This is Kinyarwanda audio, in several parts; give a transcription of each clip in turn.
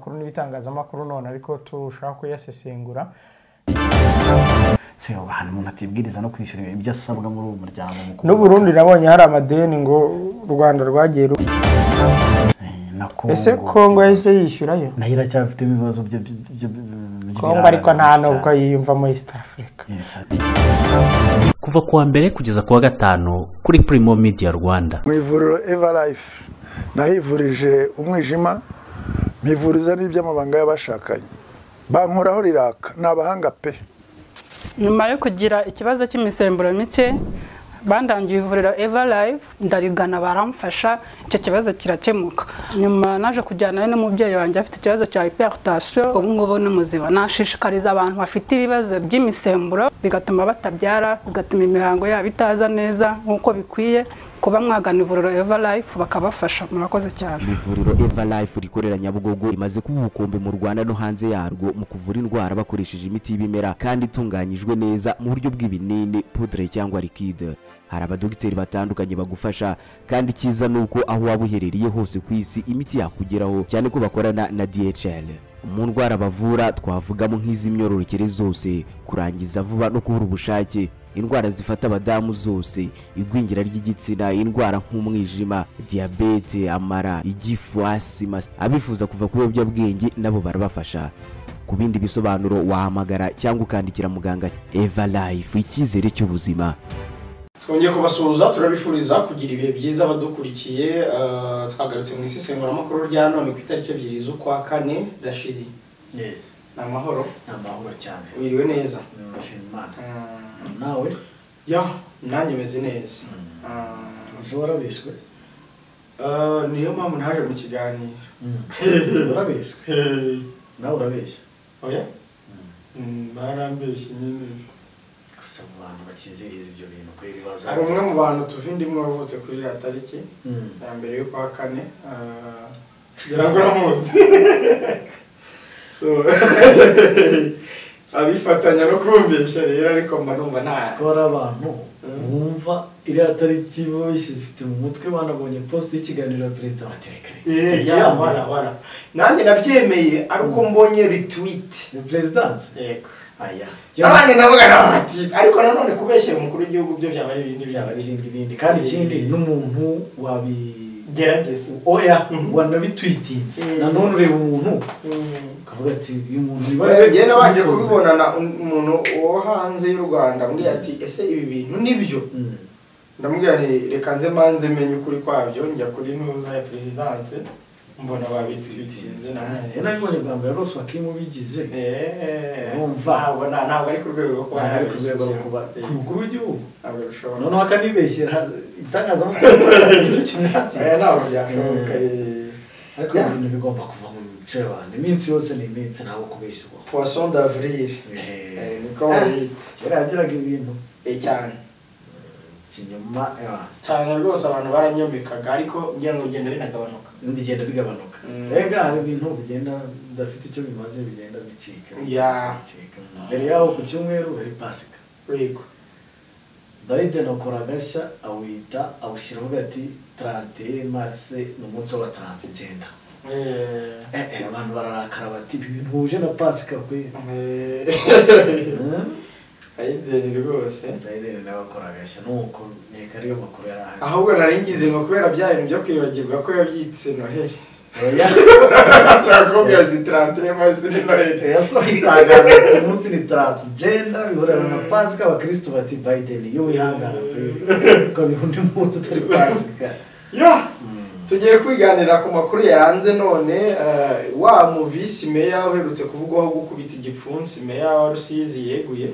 makuru n'ibitangazamakuru none ariko tushaka kuyasesengura se abantu umuntu atibwiriza no kwishyura ibyo asabwa muri uwo muryango mukuru n'u Burundi nabonye hari amadeni ngo Rwanda rwagiye na Kongo ese Kongo yahise yishyurayo nayo iracyafite ibibazo byo Kongo ariko nta nubwo yiyumva muri East Africa kuva kuwa mbere kugeza kuwa gatanu kuri Primo Media Rwanda mu ivuriro Everlife nahivurije umwijima mpivuriza n'iby'amabanga y'abashakanye bankoraho riraka nabahanga pe nyuma yo kugira ikibazo cy'imisemburo mike bandangiye ivuriro Everlife ndarigana baramfasha icyo kibazo kirakemuka nyuma naje kujyana n'umubyeyi wanjye afite ikibazo cya hypertension ubu ngubu n'umuziba nashishikariza abantu bafite ibibazo by'imisemburo bigatuma batabyara bigatuma imihango yabo itaza neza nkuko bikwiye kuba mwagana ivuriro Everlife bakabafasha murakoze cyane. Ivuriro Everlife rikorera Nyabugogo imaze kuba ubukombe mu Rwanda no hanze yarwo mu kuvura indwara bakoresheje imiti y'ibimera kandi itunganyijwe neza mu buryo bw'ibinini, poudre cyangwa liquide. Hari abadogiteri batandukanye bagufasha kandi kiza nuko aho waba uherereye hose ku isi imiti yakugeraho cyane ko bakorana na DHL. Mu ndwara bavura twavugamo nk'iz'imyororokere zose, kurangiza vuba no kubura ubushake, indwara zifata abadamu zose, igwingira ry'igitsina, indwara nk'umwijima, diabete, amara, igifu, asima. Abifuza kuva ku biyobyabwenge nabo barabafasha. Ku bindi bisobanuro wahamagara cyangwa ukandikira muganga. Everlife, icyizere cy'ubuzima. twongeye kubasuhuza turabifuriza kugira ibihe byiza badukurikiye twagarutse mu isesenguramakuru rya none ku itariki 2 z'ukwa kane. Rashidi, yes namahoro cyane wiriwe neza Imana nawe ya nanjye meze neza Ishobora biswe niyo mpamvu ntaje mu kiganiro urabiswe nawe urabeshya oya barambeshye nyine gusa abantu bakiziriza ibyo bintu ko ibibazo hari umwe mu bantu tuvindimwe wavutse kuri ya tariki ya mbere yo kwa kane geragura muzi so abifatanya no kumbeshya rero ariko mba numva nta skora abantu bumva iri tariki bishifite mu mutwe banabonye post y'ikiganiro ya president baterekare ya nanjye nabyemeye ariko mbonye retweet ya president yego aya abanye navuga nabati ariko nanone kubeshyira umukuru w'igihugu byo byaba ari ibindi kandi ikindi n'umuntu wabigerageza oya wanabitweetinze nanone ureba umuntu kavuga ati uyu muntu ngiye nabanje kubibonana umuntu wo hanze y'u Rwanda mbwiye ati ese ibi bintu nibyo ndamubwira nti reka nze manze menye ukuri kwabyo njya kuri ntuza ya presidence mbona babitwitinze nabonye bwa mbere rose wakimu bigize umva ntabwo ari ku rwego rwo kuba ari ku rwego rwo kuba ku mukuru w'igihugu ntabwo bishobora noneho akanibeshyira itangazamakuru icyo kimwatsi ntabwo byashoboka ariko ibintu bigomba kuva mu bice y'abantu iminsi yose ni iminsi ntabwo kubeshya poisson d'avril niko bita kera yagiraga ibintu cyane kinyuma cyane rwose abantu baranyomekaga ariko ngira ngo ugenda bigabanuka rega hari ibintu bigenda bidafite icyo bimaze bigenda bicika mbere yaho ku cyumweru hari pasika yego Biden akora agashya awushyiraho ati 31 mars n'umunsi wa transgender abantu bararakara bati ibintu huje na pasika kwe Biden rwose Biden nawe akora agashya nuko nyeka ariyo makuru yarahari ahubwo naringize ngo kubera bya bintu byo kwibagirwa ko yabyitse Noheli nakubwira ati 31 mars ni Noheli yasohoye itangazo ati umunsi ni transgender bihurira na pasika abakristo bati Biden yo wihangana ko bihundi munsi utari pasika tugiye kwiganira ku makuru yaranze none wa mu vice mayor uherutse kuvugwaho gukubita igipfunsi mayor wa Rusizi yeguye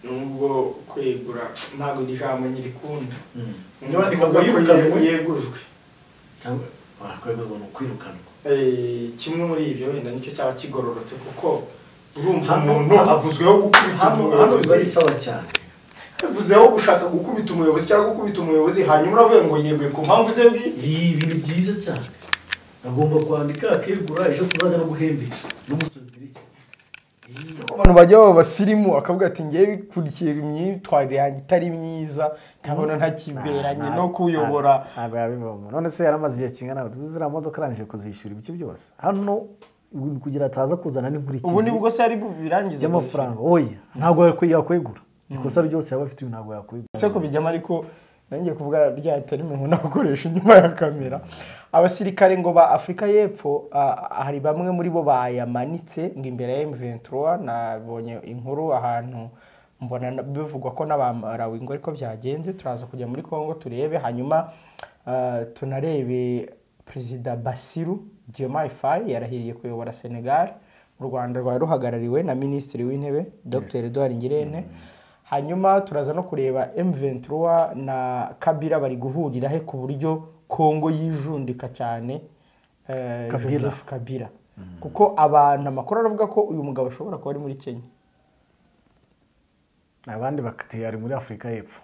nubwo kwegura ntago dijambo nyirikunda nyandika ngo yegujwe cyangwa kwegurwa no kwirukanwa kimwe muri ibyo wenda nicyo cyaba kigororotse kuko urumva umuntu avuzweho gukubita hano bizayisawa cyane vuzeho gushaka gukubita umuyobozi cyangwa gukubita umuyobozi hanyuma uravuye ngo yeguye ku mpamvu ze ibintu byiza cyane agomba kwandika akegura ejo tuzajya no guhembesha n'umusabirikiza abantu bajya baba basirimu akavuga ati ngiye bikurikiye imyitwarire yanjye itari myiza nkabona ntakiberanye no kuyobora ntabwo yabivamo none se yaramaze igihe kingana ziriya modoka arangije kuzishyura ibiki byose hano kugira ataza kuzana n'inkurikizi ubu nibwo se ari birangiza y'amafaranga oya ntabwo yakwegura ikosa ryose yaba afite ntabwo yakwegura se ko bijyamo ariko nanjye kuvuga rya terime nkunda gukoresha inyuma ya kamera abasirikare ngo ba Afrika y'Epfo hari bamwe muri bo bayamanitse ngo imbere ya M23 nabonye inkuru ahantu mbona bivugwa ko n'abamarawe ngo ariko byagenze turaza kujya muri Kongo turebe hanyuma tunarebe Perezida Basiru Diomaye yarahiriye kuyobora Senegal mu Rwanda rwa ruhagarariwe na Minisitiri w'Intebe Dr Edouard Ngirente hanyuma turaza no kureba M23 na Kabila bari guhurira he ku buryo Kongo yijundika cyane Joseph Kabila kuko abantu amakuru aravuga ko uyu mugabo ashobora kuba ari muri Kenya abandi bakati ari muri Afrika y'Epfo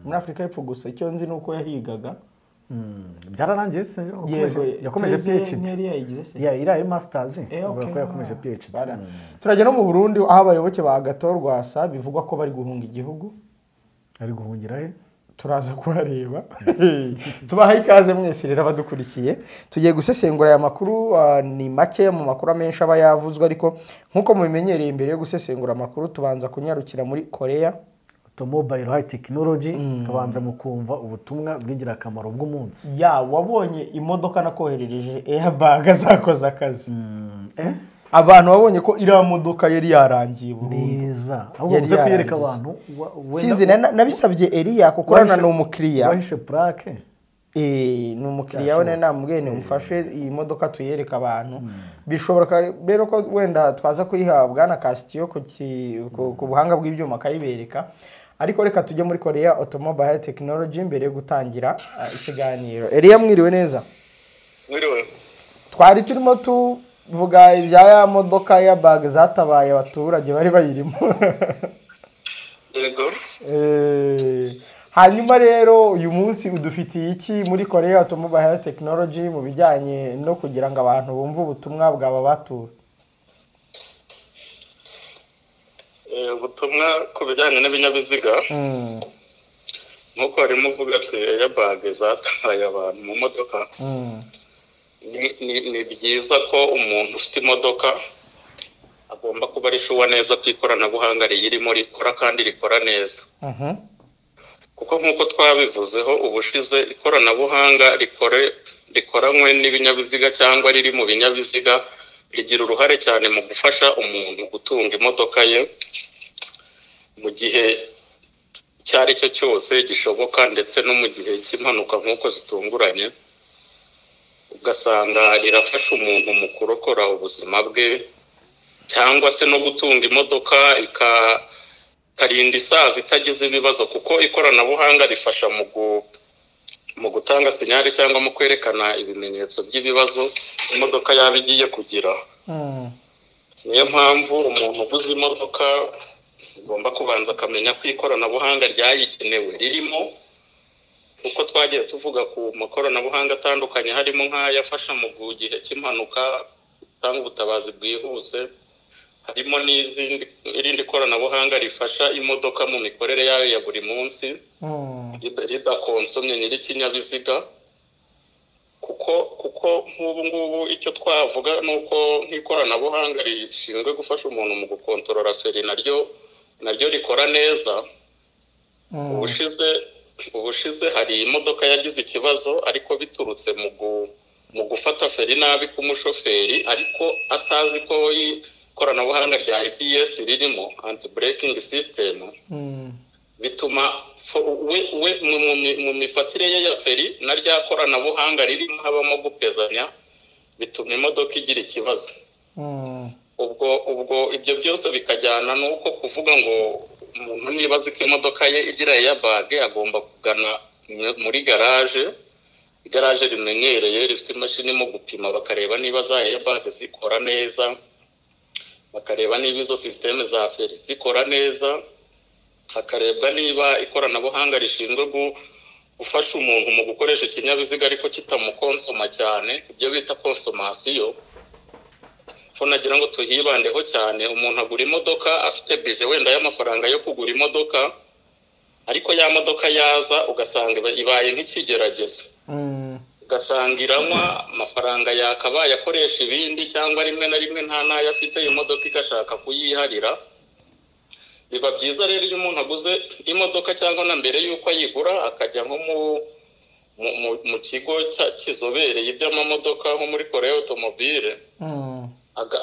muri Afrika y'Epfo gusa icyo nzi nuko yahigaga byararangiye se yakomeje PhD iri masters ko yakomeje PhD turajya no mu Burundi aho abayoboke ba Gatorwasa bivugwa ko bari guhunga igihugu ari guhungira he turaza kuhareba tubaha ikaze mwese rero abadukurikiye tugiye gusesengura aya makuru ni make mu makuru menshi aba yavuzwe ariko nkuko mubimenyereye imbere yo gusesengura amakuru tubanza kunyarukira muri Korea automobile high technology kabanza mu kumva ubutumwa bwingira akamaro bw'umunsi wabonye imodoka nakoherereje airbag zakoze akazi abantu babonye ko iriya modoka yari yarangiye neza ahubwo uze kuyereka abantu sinzi nabisabye Elia kukorana n'umukiriya wahishe plaque ni umukiriya we namubwiye umufashe iyi modoka tuyereka abantu bishobora rero ko wenda twaza kuyihabwa na Castio ku buhanga bw'ibyuma kayibereka ariko reka tujye muri Korea automobile technology mbere yo gutangira ikiganiro Elia mwiriwe neza mwiriwe twari turimo vuga ibya ya modoka ya bag zatabaye abaturage bari bayirimo yego hanyuma rero uyu munsi udufitiye iki muri Korea automobile technology mu bijyanye no kugira ngo abantu bumve ubutumwa bwaba batura ubutumwa ku bijyanye n'ibinyabiziga nkuko harimo uvuga ati ya bag zatabaye abantu mu modoka ni byiza ko umuntu ufite imodoka agomba kuba arishuwa neza ko ikoranabuhanga riyirimo rikora kandi rikora neza kuko nkuko twabivuzeho ubushize ikoranabuhanga rikoranywe n'ibinyabiziga cyangwa riri mu binyabiziga rigira uruhare cyane mu gufasha umuntu gutunga imodoka ye mu gihe cyari cyo cyose gishoboka ndetse no mu gihe cy'impanuka nkuko zitunguranye ugasanga rirafasha umuntu mu kurokora ubuzima bwe cyangwa se no gutunga imodoka ikarinda isaza itagize ibibazo kuko ikoranabuhanga rifasha mu gutanga sinyari cyangwa mu kwerekana ibimenyetso by'ibibazo imodoka yaba igiye kugira niyo mpamvu umuntu uguze imodoka agomba kubanza akamenya ko ikoranabuhanga ryayigenewe ririmo uko twagiye tuvuga ku makoranabuhanga atandukanye harimo nk'ayafasha mu gihe cy'impanuka gutanga ubutabazi bwihuse harimo n'irindi koranabuhanga rifasha imodoka mu mikorere yayo ya buri munsi ridakonsomye nyir'ikinyabiziga kuko nk'ubu ngubu icyo twavuga ni uko nk'ikoranabuhanga rishinzwe gufasha umuntu mu gukontorora feri naryo rikora neza ubushize hari imodoka yagize ikibazo ariko biturutse mu gufata feri nabi k'umushoferi ariko atazi ko ikoranabuhanga rya ABS ririmo anti braking system bituma we mu mifatire ye ya feri na rya koranabuhanga ririmo habamo gupezanya bituma imodoka igira ikibazo ubwo ibyo byose bikajyana nuko kuvuga ngo umuntu niba azi ko imodoka ye igira ya bag agomba kugana muri garage rimenyereye rifite imashini mu gupima bakareba niba za ya bag zikora neza bakareba niba izo systeme za feri zikora neza hakarebwa niba ikoranabuhanga rishinzwe gufasha umuntu mu gukoresha ikinyabiziga ariko kitamukonsoma cyane ibyo bita konsomasiyo ko nagira ngo tuhibandeho cyane. Umuntu agura imodoka afite bije wenda y'amafaranga yo kugura imodoka, ariko ya modoka yaza ugasanga ibaye nk'ikigerageza, ugasanga iranywa amafaranga yakabaye akoresha ibindi, cyangwa rimwe na rimwe nta nayo afite imodoka igashaka kuyiharira. Biba byiza rero iyo umuntu aguze imodoka cyangwa na mbere y'uko ayigura akajya nko mu kigo kizobereye iby'amamodoka nko muri Korea Automobile,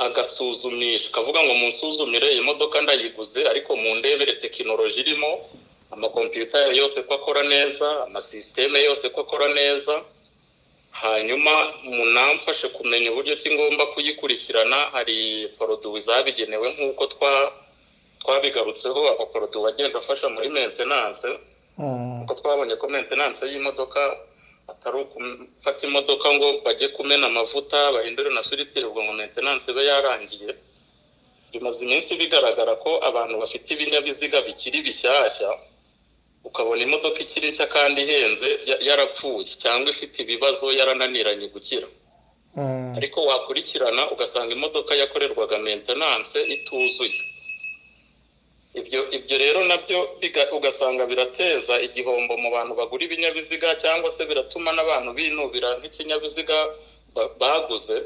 agasuzumisha, akavuga ngo munsuzumire iyi modoka ndayiguze, ariko mu ndebere tekinoloji irimo, amakompiyuta yose ko akora neza, amasisiteme yose ko akora neza, hanyuma munamfashe kumenya uburyo ki ngomba kuyikurikirana. Hari produit zabigenewe nk'uko twabigarutseho, amaproduit agenda afasha muri maintenance, uko twabonye ko maintenance y'imodoka atari ukufata imodoka ngo bajye kumena amavuta bahindure na filtre ubwo ngo maintenance be yarangiye. Bimaze iminsi bigaragara ko abantu bafite ibinyabiziga bikiri bishyashya, ukabona imodoka ikiri nshya kandi ihenze yarapfuye cyangwa ifite ibibazo yarananiranye gukira, ariko wakurikirana ugasanga imodoka yakorerwaga maintenance ituzuye. Ibyo rero nabyo ugasanga birateza igihombo mu bantu bagura ibinyabiziga, cyangwa se biratuma n'abantu binubira nk'ikinyabiziga baguze,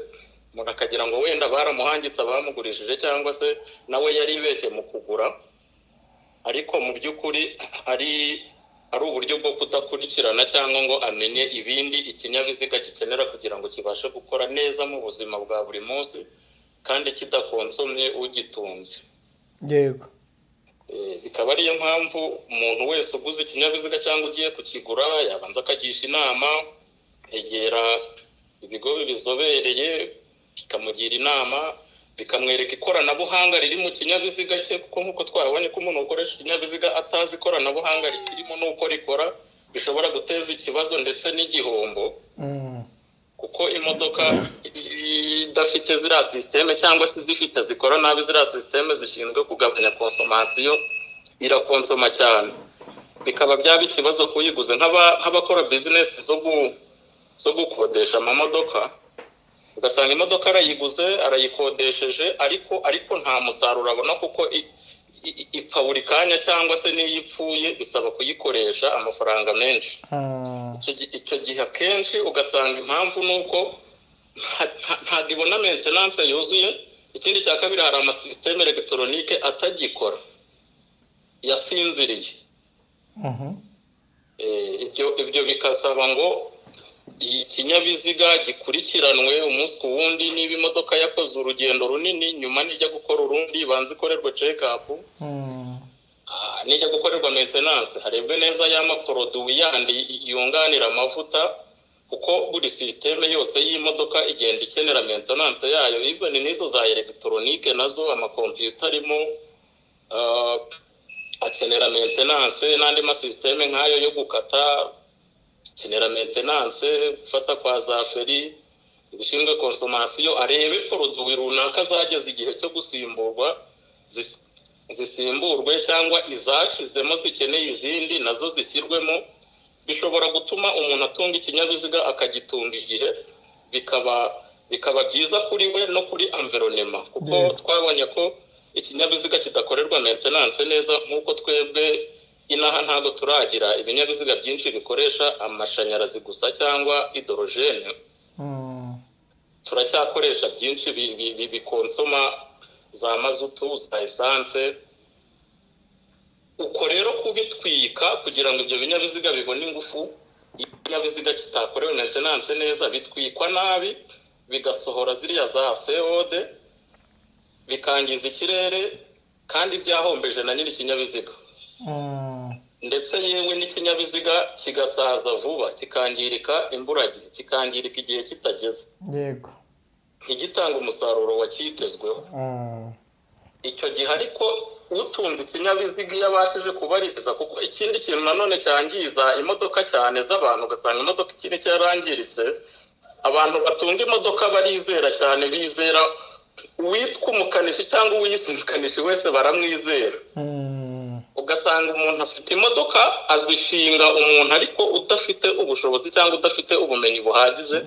umuntu akagira ngo wenda baramuhangitse abamugurishije, cyangwa se nawe yari ibeshye mu kugura, ariko mu by'ukuri ari uburyo bwo kudakurikirana cyangwa ngo amenye ibindi ikinyabiziga gikenera kugira ngo kibashe gukora neza mu buzima bwa buri munsi kandi kidakonsomye ugitunze. Yego. Bikaba ariyo mpamvu umuntu wese uguze ikinyabiziga cyangwa ugiye kukigura yabanza akagisha inama, egera ibigo bizobereye bikamugira inama, bikamwereka ikoranabuhanga riri mu kinyabiziga cye, kuko nk'uko twabonye ko umuntu ukoresha ikinyabiziga atazi ikoranabuhanga rikirimo n'uko rikora bishobora guteza ikibazo ndetse n'igihombo, kuko imodoka idafite ziriya systeme cyangwa se zifite zikora nabi ziriya systeme zishinzwe kugabanya konsomasiyo irakonsoma cyane, bikaba byaba ikibazo kuyiguze. Nk'abakora business zo gukodesha amamodoka, ugasanga imodoka arayiguze arayikodesheje, ariko nta musaruro abona kuko ipfa buri kanya, cyangwa se n'iyo ipfuye bisaba kuyikoresha amafaranga menshi. Icyo gihe akenshi ugasanga impamvu nuko ntabwo ibona maintenance yuzuye. Ikindi cya kabiri, hari amasisiteme elegitoronike atagikora, yasinziriye. Ibyo bikasaba ngo ikinyabiziga gikurikiranwe umunsi ku wundi. Niba imodoka yakoze urugendo runini, nyuma nijya gukora urundi ibanza ikorerwa check up, nijya gukorerwa maintenance harebwe neza y'amaproduit yandi yunganira amavuta, kuko buri systeme yose y'imodoka igenda ikenera maintenance yayo. Even nizo za electronique nazo amakompiyuta arimo akenera maintenance, n'andi masysteme nk'ayo yo gukata akenera maintenance, gufata kwa za feri, ibishinzwe konsomasiyo, arebe produit runaka zageze igihe cyo gusimburwa zisimburwe, cyangwa izashizemo zikeneye izindi nazo zishyirwemo. Bishobora gutuma umuntu atunga ikinyabiziga akagitunga igihe, bikaba byiza kuri we no kuri environnement, kuko twabonye ko ikinyabiziga kidakorerwa maintenance neza, nk'uko twebwe inaha ntabwo turagira ibinyabiziga byinshi bikoresha amashanyarazi gusa cyangwa hydrogene, turacyakoresha byinshi bikonsoma za mazutu, za essence. Uko rero kubitwika kugira ngo ibyo binyabiziga bibone ingufu, ibinyabiziga kitakorewe maintenance neza bitwikwa nabi, bigasohora ziriya za CO2, bikangiza ikirere, kandi byahombeje na nyiri ikinyabiziga. Ndetse yewe n'ikinyabiziga kigasaza vuba, kikangirika imburagihe, kikangirika igihe kitageze. Yego. Ntigitanga umusaruro wakitezweho. Icyo gihe ariko utunze ikinyabiziga iyo abashije kubaririza, kuko ikindi kintu nanone cyangiza imodoka cyane z'abantu, ugasanga imodoka ikindi cyarangiritse, abantu batunga imodoka barizera cyane, bizera uwitwa umukanishi cyangwa uwiyisumikanishi wese baramwizera. Ugasanga umuntu afite imodoka azishinga umuntu ariko udafite ubushobozi cyangwa udafite ubumenyi buhagije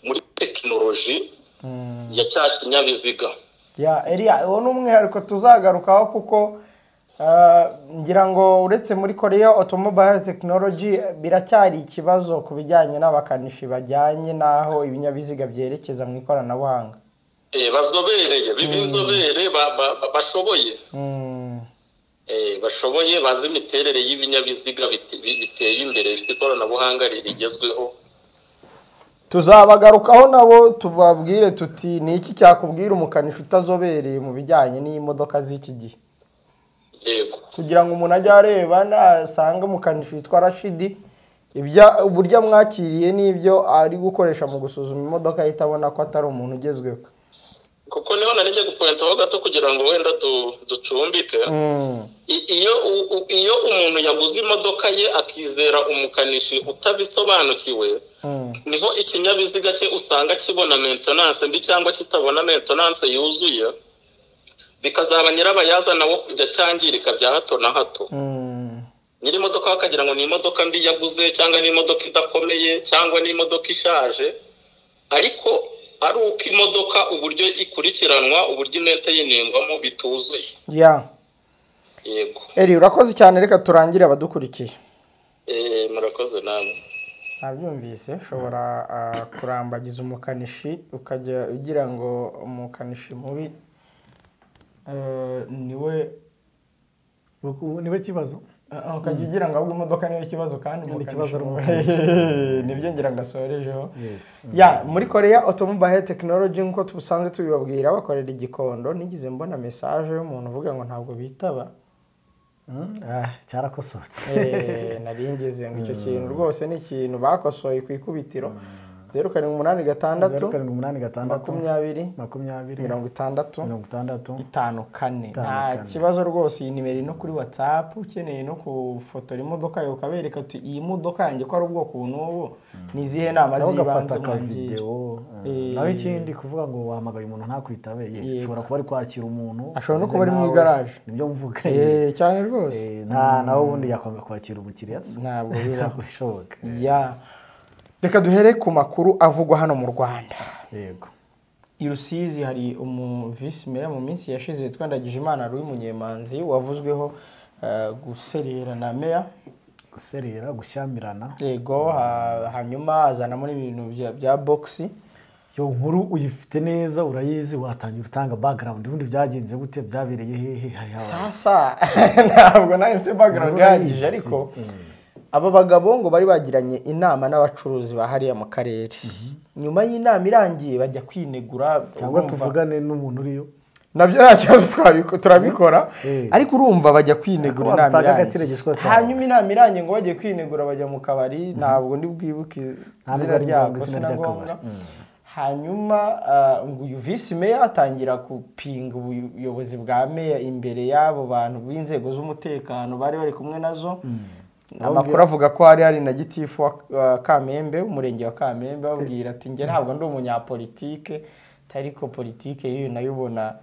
muri tekinoloji ya cya kinyabiziga. Ya Elia uwo numwihariko tuzagarukaho kuko ngira ngo uretse muri Korea automobile technology biracyari ikibazo kubijyanye n'abakanishi bajyanye naho ibinyabiziga byerekeza mu ikoranabuhanga. Bazobereye bibinzobere bashoboye. Bashoboye bazi imiterere y'ibinyabiziga biteye imbere bifite ikoranabuhanga rigezweho. Tuzabagarukaho nabo tubabwire tuti ni iki cyakubwira umukanishi utazobereye mu bijyanye n'imodoka z'iki gihe. Yego. Kugira ngo umuntu ajye areba nasanga umukanishi witwa Rashidi uburyo mwakiriye n'ibyo ari gukoresha mu gusuzuma imodoka itabona ko atari umuntu ugezweho. Kuko niho narinjye gupointaho gato kugira ngo wenda ducumbike. Iyo umuntu yaguze imodoka ye akizera umukanishi utabisobanukiwe, niho ikinyabiziga cye usanga kibona maintenance mbi cyangwa kitabona maintenance yuzuye, bikazaba nyirabayazana wo kujya cyangirika bya hato na hato. Nyiri imodoka bakagira ngo ni imodoka mbi yaguze cyangwa ni imodoka idakomeye cyangwa ni imodoka ishaje, ariko ari uko imodoka uburyo ikurikiranwa uburyo inete yinengwamo bituzuye. Yego. Eri urakoze cyane, reka turangire abadukurikiye. Murakoze namwe. Nabyumvise ushobora kurambagiza umukanishi ukajya ugira ngo umukanishi mubi niwe kibazo. Ukajya ugira ngo ahubwo imodoka niyo kibazo kandi ni kibazo nibyo ngira ngo asorejeho. Muri Korea automobile technology nko tubusanzwe tubibabwira bakorera igikondo, nigize mbona message y'umuntu uvuga ngo ntabwo bitaba. Cyarakosotse. Naringize ngo icyo kintu rwose ni ikintu bakosoye ku ikubitiro. 078620 nta kibazo rwose. Iyi nimero no kuri WhatsApp ukeneye no kufotora imodoka yo kabereka ati iyi modoka yanjye ko ari ubwoko n'ubu nizihe nama zibanze mu video. Nawe ikindi kuvuga ngo wahamagaye umuntu ntakwitabe ushobora kuba ari kwakira umuntu, ashobora no kuba ari mu garage. Nibyo mvuga. Cyane rwose. Nawe ubundi yakwanga kwakira umukiriya. Ntabwo bishoboka. Reka duhere ku makuru avugwa hano mu Rwanda. Yego. I Rusizi hari vice mayor mu minsi yashize witwa Ndagijimana Louis Munyemanzi wavuzweho guserera na mayor. Guserera, gushyamirana. Yego, hanyuma azana muri ibintu bya box. Yo nkuru uyifite neza urayizi, watangira utanga background ubundi byagenze gute, byabereye hehe. Sasa ntabwo nayo mfite background yagije, ariko aba bagabo ngo bari bagiranye inama n'abacuruzi bahariya mu karere. Nyuma y'inama irangiye bajya kwinegura cyangwa tuvugane n'umuntu uriyo. Nabyo nta kibazo turabikora, ariko urumva bajya kwinegura inama irangiye. Hanyuma inama irangiye ngo bagiye kwinegura bajya mu kabari, ntabwo ndi bwibuke izina ryabo sinagomba. Hanyuma ngo uyu vice mayor atangira kupinga ubuyobozi bwa mayor imbere y'abo bantu b'inzego z'umutekano bari kumwe nazo. Amakuru avuga ko hari na gitifu wa Kamembe, umurenge wa Kamembe, babwira ati nge ntabwo ndi umunyapolitike, tariko politike yiyo nayubona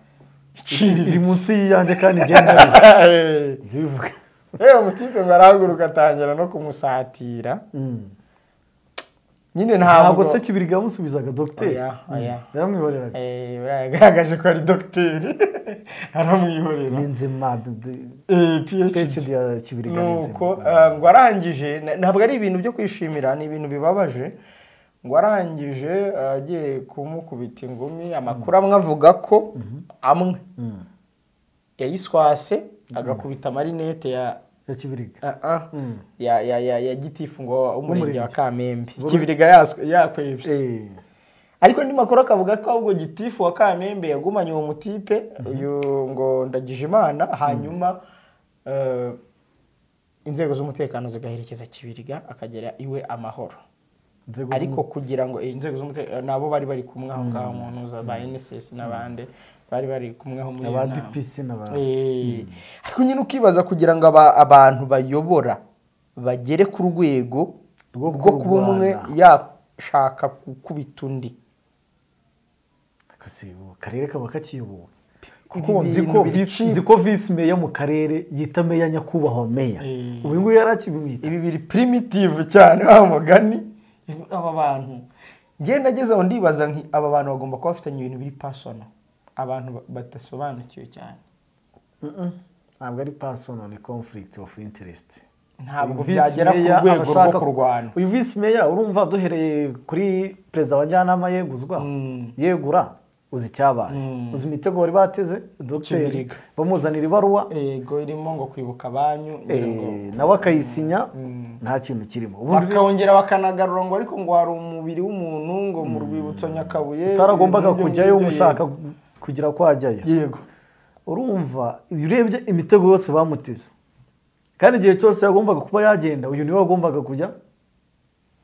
iri munsi yanjye kandi genda bivuga. Umutipe ngarahaguruka atangira no kumusatira. Nyine ntabwo se Kibiriga yamusubizaga docteur. Yaramwihoreraga. Yagaragaje ko ari docteur. Aramwihorera. Ninzima PhD ya Kibiriga ninzima. Nuko ngo arangije, ntabwo ari ibintu byo kwishimira, ni ibintu bibabaje. Ngo arangije agiye kumukubita ingumi, amakuru amwe avuga ko amwe yayiswase agakubita marinete ya Kibiriga. Ya gitifu ngo umurenge wa Kamembe. Kibiriga yakwebye. Ariko ndi makuru akavuga ko ahubwo gitifu wa Kamembe yagumanye uwo mutipe uyu ngo Ndagijimana, hanyuma inzego z'umutekano zigaherekeza Kibiriga akagera iwe amahoro. Ariko kugira ngo inzego z'umutekano nabo bari kumwe aho ngaho umuntu za ba NSS n'abandi bari kumwe aho muri abadipisi n'abandi. Ariko nyine ukibaza kugira ngo abantu bayobora bagere ku rwego rwo kuba umwe yashaka gukubita undi. Karere kaba kakiyobowe. Kuko nzi ko vice mayor mu karere yita mayor nyakubahwa mayor. Ubu nguyu yarakibimwita. Ibi biri primitive cyane wa mugani. Aba bantu njye nageze aho ndibaza nti aba bantu bagomba kuba bafitanye ibintu biri personal abantu badasobanukiwe cyane. Ntabwo ari personal, ni conflict of interest. Ntabwo byagera ku rwego rwo kurwana. Uyu vice mayor urumva duhereye kuri perezida wa njyanama yeguzwa yegura uzi cyabaye uzi imitego bari bateze Dr. bamuzanira ibaruwa yego irimo ngo kwibuka banyu nawe akayisinya nta kintu kirimo bakongera bakanagarura ngo ariko ngo hari umubiri w'umuntu ngo mu rwibutso Nyakabuye utaragombaga kujyayo umushaka kugira kwajyayo. Yego urumva urebye imitego yose bamuteze kandi igihe cyose yagombaga kuba yagenda uyu niwe wagombaga kujya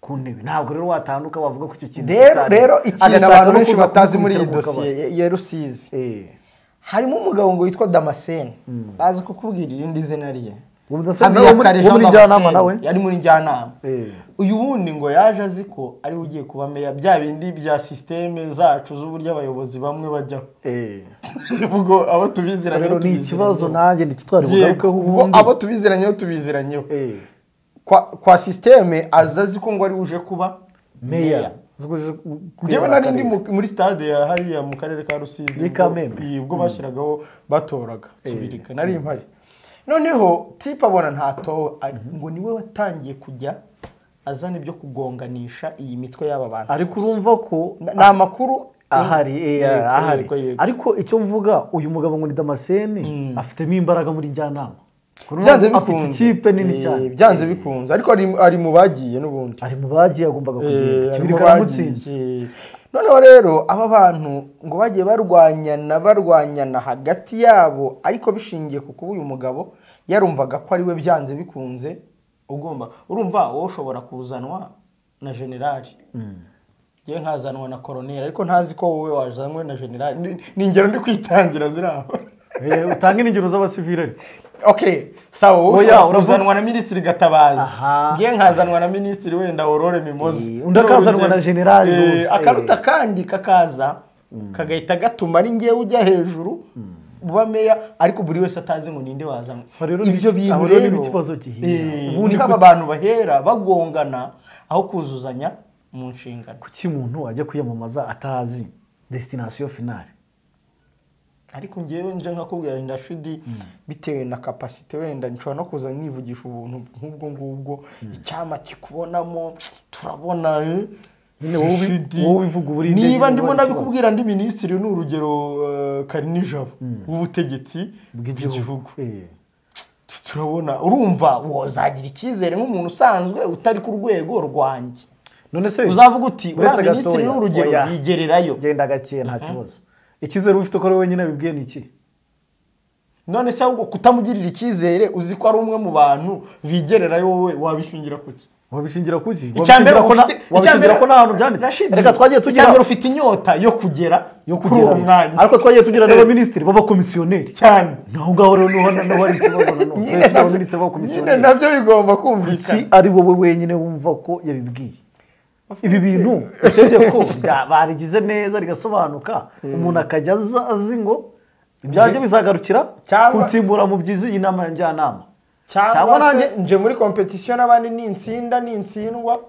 ku ntebe. Ntabwo rero watanduka wavuga ko icyo kintu rero ikintu abantu benshi batazi muri iyi dosiye ya Rusizi harimo umugabo ngo witwa Damascene bazi kukubwira irindi zina rye muri njyanama nawe yari muri njyanama. Uyu wundi ngo yaje azi ko ari ugiye kuba meya bya bindi bya systeme zacu z'uburyo abayobozi bamwe bajyaho ubwo abo tubiziranye rero ni ikibazo nanjye ntitwari bugarukeho ubundi abo tubiziranyeho kwa systeme azazi ko ngo ari uje kuba meya. Njyewe nari ndi muri stade ya hariya mu karere ka Rusizi ubwo bashyiragaho batoraga kibirika nari impari. Noneho tipa abona ntatowe ngo niwe watangiye kujya azana ibyo kugonganisha iyi mitwe y'aba bantu. Ariko urumva ko ni amakuru ahari ariko icyo mvuga uyu mugabo ngo ni Damascene afitemo imbaraga muri njyanama. Byanze bikunze ikipe nini cyane byanze bikunze ariko ari mu bagiye n'ubundi ari mu bagiye agombaga kugenda kibirika mutsinzi. Noneho rero aba bantu ngo bagiye barwanyana hagati yabo ariko bishingiye ku kuba uyu mugabo yarumvaga ko ari we byanze bikunze ugomba urumva wowe ushobora kuzanwa na generali ngiye nkazanwa na colonel ariko ntazi ko wowe wazanwe na generali. Ni ingero ndi kwitangira ziraho utanga ingero z'abasivile. Okay sawa wowe urazanwa na ministri Gatabazi ngiye nkazanwa na ministri wenda Aurore Mimozi undi akazanwa na generali akaruta kandi kakaza kagahita gatuma ari ngiye ujya hejuru buba meya ariko buri wese atazi ngo ninde wazanwa. Ibyo bintu rero ni ikibazo gihinda ubundi haba abantu bahera bagongana aho kuzuzanya mu nshingano. Kuki umuntu ajya kwiyamamaza atazi destination finale? Ariko ngewe nje nkakubwira ndashidi bitewe na capacity wenda nshobora no kuza nivugisha ubuntu nk'ubwo ngubwo icyama kikubonamo turabona wowe bivuga uburinde niba ndimo nabikubwira ndi ministri n'urugero Karinijabo w'ubutegetsi bw'igihugu turabona urumva wozagira ikizere nk'umuntu usanzwe utari ku rwego rwanjye. None se uzavuga uti uretse ministri n'urugero yigererayo genda gake nta kibazo. Ikizere ufite ko wenyine bibwiye niki? None se ahubwo kutamugirira ikizere uzi ko ari umwe mu bantu bigererayo wowe wabishingira kuki? Wabishingira kuki? Wabishingira ko nta hantu byanditse. Reka twagiye tugira icyambere ufite inyota yo kugera uwo mwanya. Ariko twagiye tugira n'abaministri b'abakomisiyoneri cyane. Naho ngaho rero no hari ikibazo nanone. Abaministri b'abakomisiyoneri nabyo bigomba kumvikana. Ari wowe wenyine wumva ko yabibwiye. Ibi bintu itegeko barigize neza rigasobanuka umuntu akajya azi ngo ibyaje bizagarukira kunsimbura mu byizi inama njyanama cyangwa nanjye nje muri competition abandi nintsindwa.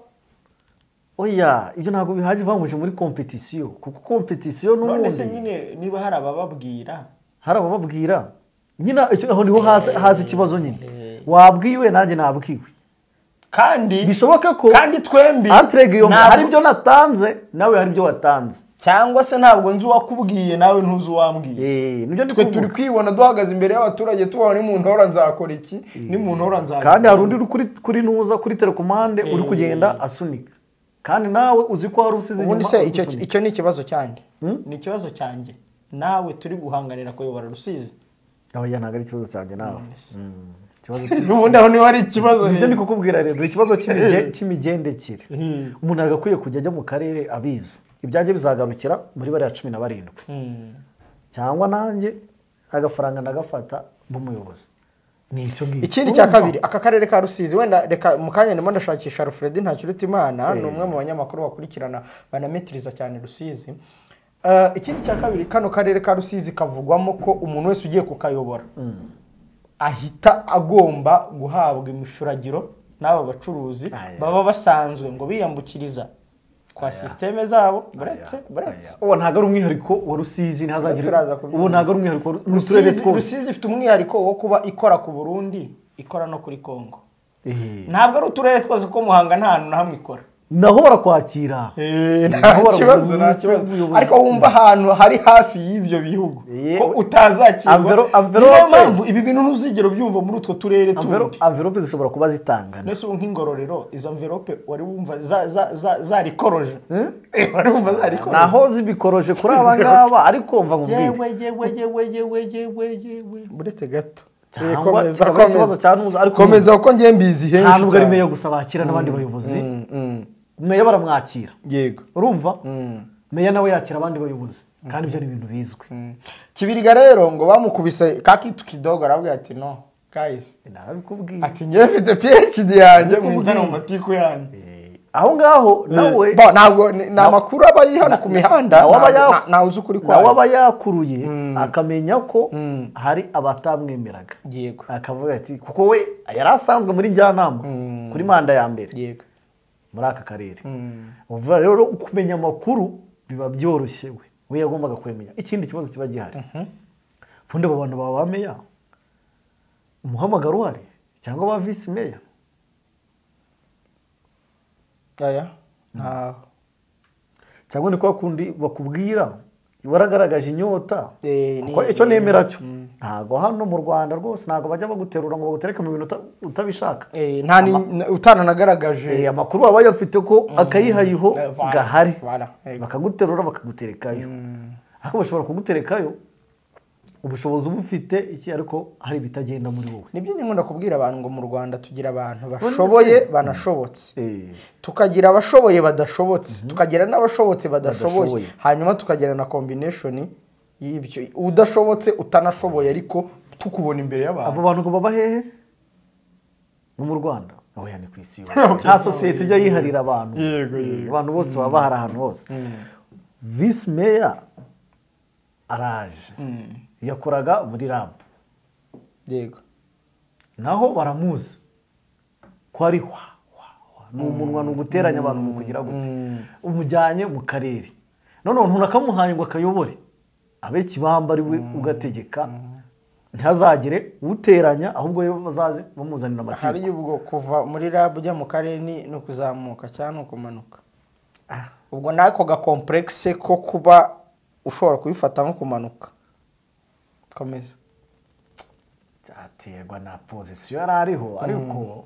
Oya ibyo ntabwo bihaje vanguje muri competition kuko competition n'ubundi none se nyine niba hari abababwira nyina icyo aho niho hazi ikibazo nyine wabwiwe nanjye nabwiwe kandi bishoboka ko kandi twembi hari ibyo natanze nawe hari ibyo watanze cyangwa se ntabwo nzi wakubwiye nawe ntuzi wambwiye. Nibyo twe turi kwibona duhagaze imbere y'abaturage tubona ni muntu hora nzakora iki ni muntu hora nzakora kandi hari undi kuri nuza kuri telecommande uri kugenda asunika kandi nawe uzi ko hari usize ubundi se icyo ni ikibazo cyanjye ni ikibazo cyanjye nawe turi guhanganira kuyobora Rusizi. Oya ntabwo ari ikibazo cyanjye nawe ubundi aho niho hari ikibazo. Nibyo ndi kukubwira rero ikibazo cy'imigendekere umuntu agakwiye kujya ajya mu karere abizi ibyaje bizagarukira muri bariya 17 cyangwa nanjye agafaranga ndagafata b'umuyobozi. Nicyo ngicyo. Ikindi cya kabiri aka karere ka Rusizi wenda reka mukanya ndimo ndashakisha Alfred Ntakirutimana ni umwe mu banyamakuru bakurikirana banametiriza cyane Rusizi. Ikindi cya kabiri kano karere ka Rusizi kavugwamo ko umuntu wese ugiye kukayobora ahita agomba guhabwa imifuragiro n'aba bacuruzi baba basanzwe ngo biyambukiriza kwa systeme zabo buretse uwo ntago ari umwihariko wa Rusizi ntazagira uwo ntago ari umwihariko n'uturere twose Rusizi ifite umwihariko wo kuba ikora ku Burundi ikora no kuri Kongo ntabwo ari uturere twose ko Muhanga nta hantu na hamwe ikora naho barakwakira nta kibazo ariko wumva ahantu hari hafi y'ibyo bihugu ko utazakirwa niyo mpamvu ibi bintu ntuzigera byumva muri utwo turere tundi envelope zishobora kuba zitangana nese nk'ingororero izo envelope wari wumva zarikoroje wari wumva zarikoroje naho zibikoroje kuri abangaba ariko mva nkubwire buretse gato komeza uko ngiye mbizi henshi cyane ntabwo ari meya gusa bakira n'abandi bayobozi meya baramwakira yego urumva meya nawe yakira abandi bayobozi kandi ibyo ni ibintu bizwi Kibiriga rero ngo bamukubise kakitu kidogo arabwira ati no guys narabikubwiye ati ngiye mfite PhD yanjye mu nzana mu matiku yanjye aho ngaho nawe ntabwo na makuru aba ari hano ku mihanda nawe uzi ukuri kwayo nawe aba yakuruye akamenya ko hari abatamwemeraga yego akavuga ati kuko we yari asanzwe muri njyanama kuri manda ya mbere yego muri aka karere uvuga rero kumenya amakuru biba byoroshye we yagombaga kwemenya ikindi kibazo kiba gihari fundi abo bantu baba bameya umuhamagaro uhari cyangwa ba vice meya aya ntaho cyangwa ni kwa kundi bakubwira waragaragaje inyota kuko icyo nemera cyo ntago hano mu Rwanda rwose ntago bajya baguterura ngo bagutereke mu bintu utabishaka nta utananagaragaje amakuru baba yafite ko akayihayiho gahari bakaguterura bakaguterekayo ariko bashobora kuguterekayo ubushobozi bufite iki ariko hari bitagenda muri wowe nibyo nkunda kubwira abantu ngo mu Rwanda tugira abantu bashoboye banashobotse tukagira abashoboye badashobotse tukagira n'abashobotse badashoboye hanyuma tukagira na combination y'ibyo udashobotse utanashoboye ariko tukubona imbere y'abantu abo bantu ngo baba hehe mu Rwanda aho yani ku isi yose nta societe ijya yiharira abantu abantu bose baba bahari ahantu hose vice mayor araje yakoraga muri lab yego naho baramuzi ko ari n'umunwa n'uguteranya abantu mu kugira gute umujyanye mu karere none umuntu nakamuhaye ngo akayobore abe kibamba ari we ugategeka ntazagire uteranya ahubwo yo bazaze bamuzanira amategeko hari ubwo kuva muri lab ujya mu karere no kuzamuka cyane kumanuka ubwo nako ga complexe ko kuba ushobora kubifata nko kumanuka komeza cyaterwa na position yarariho ariko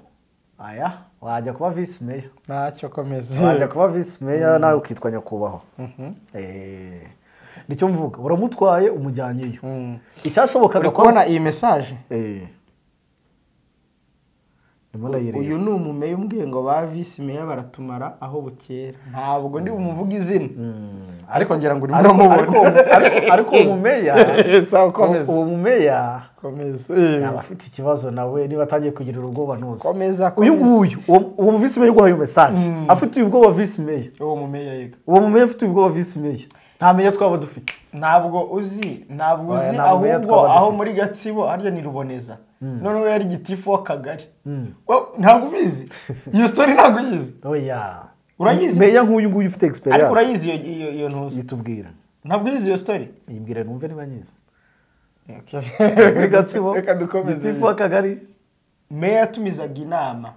aya wajya kuba vice mayor ntacyo komeza wajya kuba vice mayor nawe ukitwa nyakubaho nicyo mvuga uramutwaye umujyanyeyo icyashobokaga kubona iyi message uyu ni umumeya umbwiye ngo ba vice mayor baratumara aho bukera ntabwo ndi bumuvuga izina ariko ngira ngo urimo mubona ariko umumeya sawa komeza uwo mumeya komeza yaba afite ikibazo nawe niba atangiye kugirira ubwoba ntuzi komeza uyu nguyu uwo vice mayor guhaye message afite ubwoba vice mayor uwo mumeya yega uwo mumeya afite ubwoba vice mayor nta meya twaba dufite ntabwo uzi ahubwo aho muri Gatsibo harya ni Ruboneza none we yari gitifu w'akagari ntabwo ubizi iyo story ntabwo uyizi oya urayizi meya nk'uyu nguyu ufite experience ariko urayizi iyo ntuzi yitubwira ntabwo uyizi iyo story yimbwira numve niba nyiza muri Gatsibo reka dukomeze gitifu w'akagari meya yatumizaga inama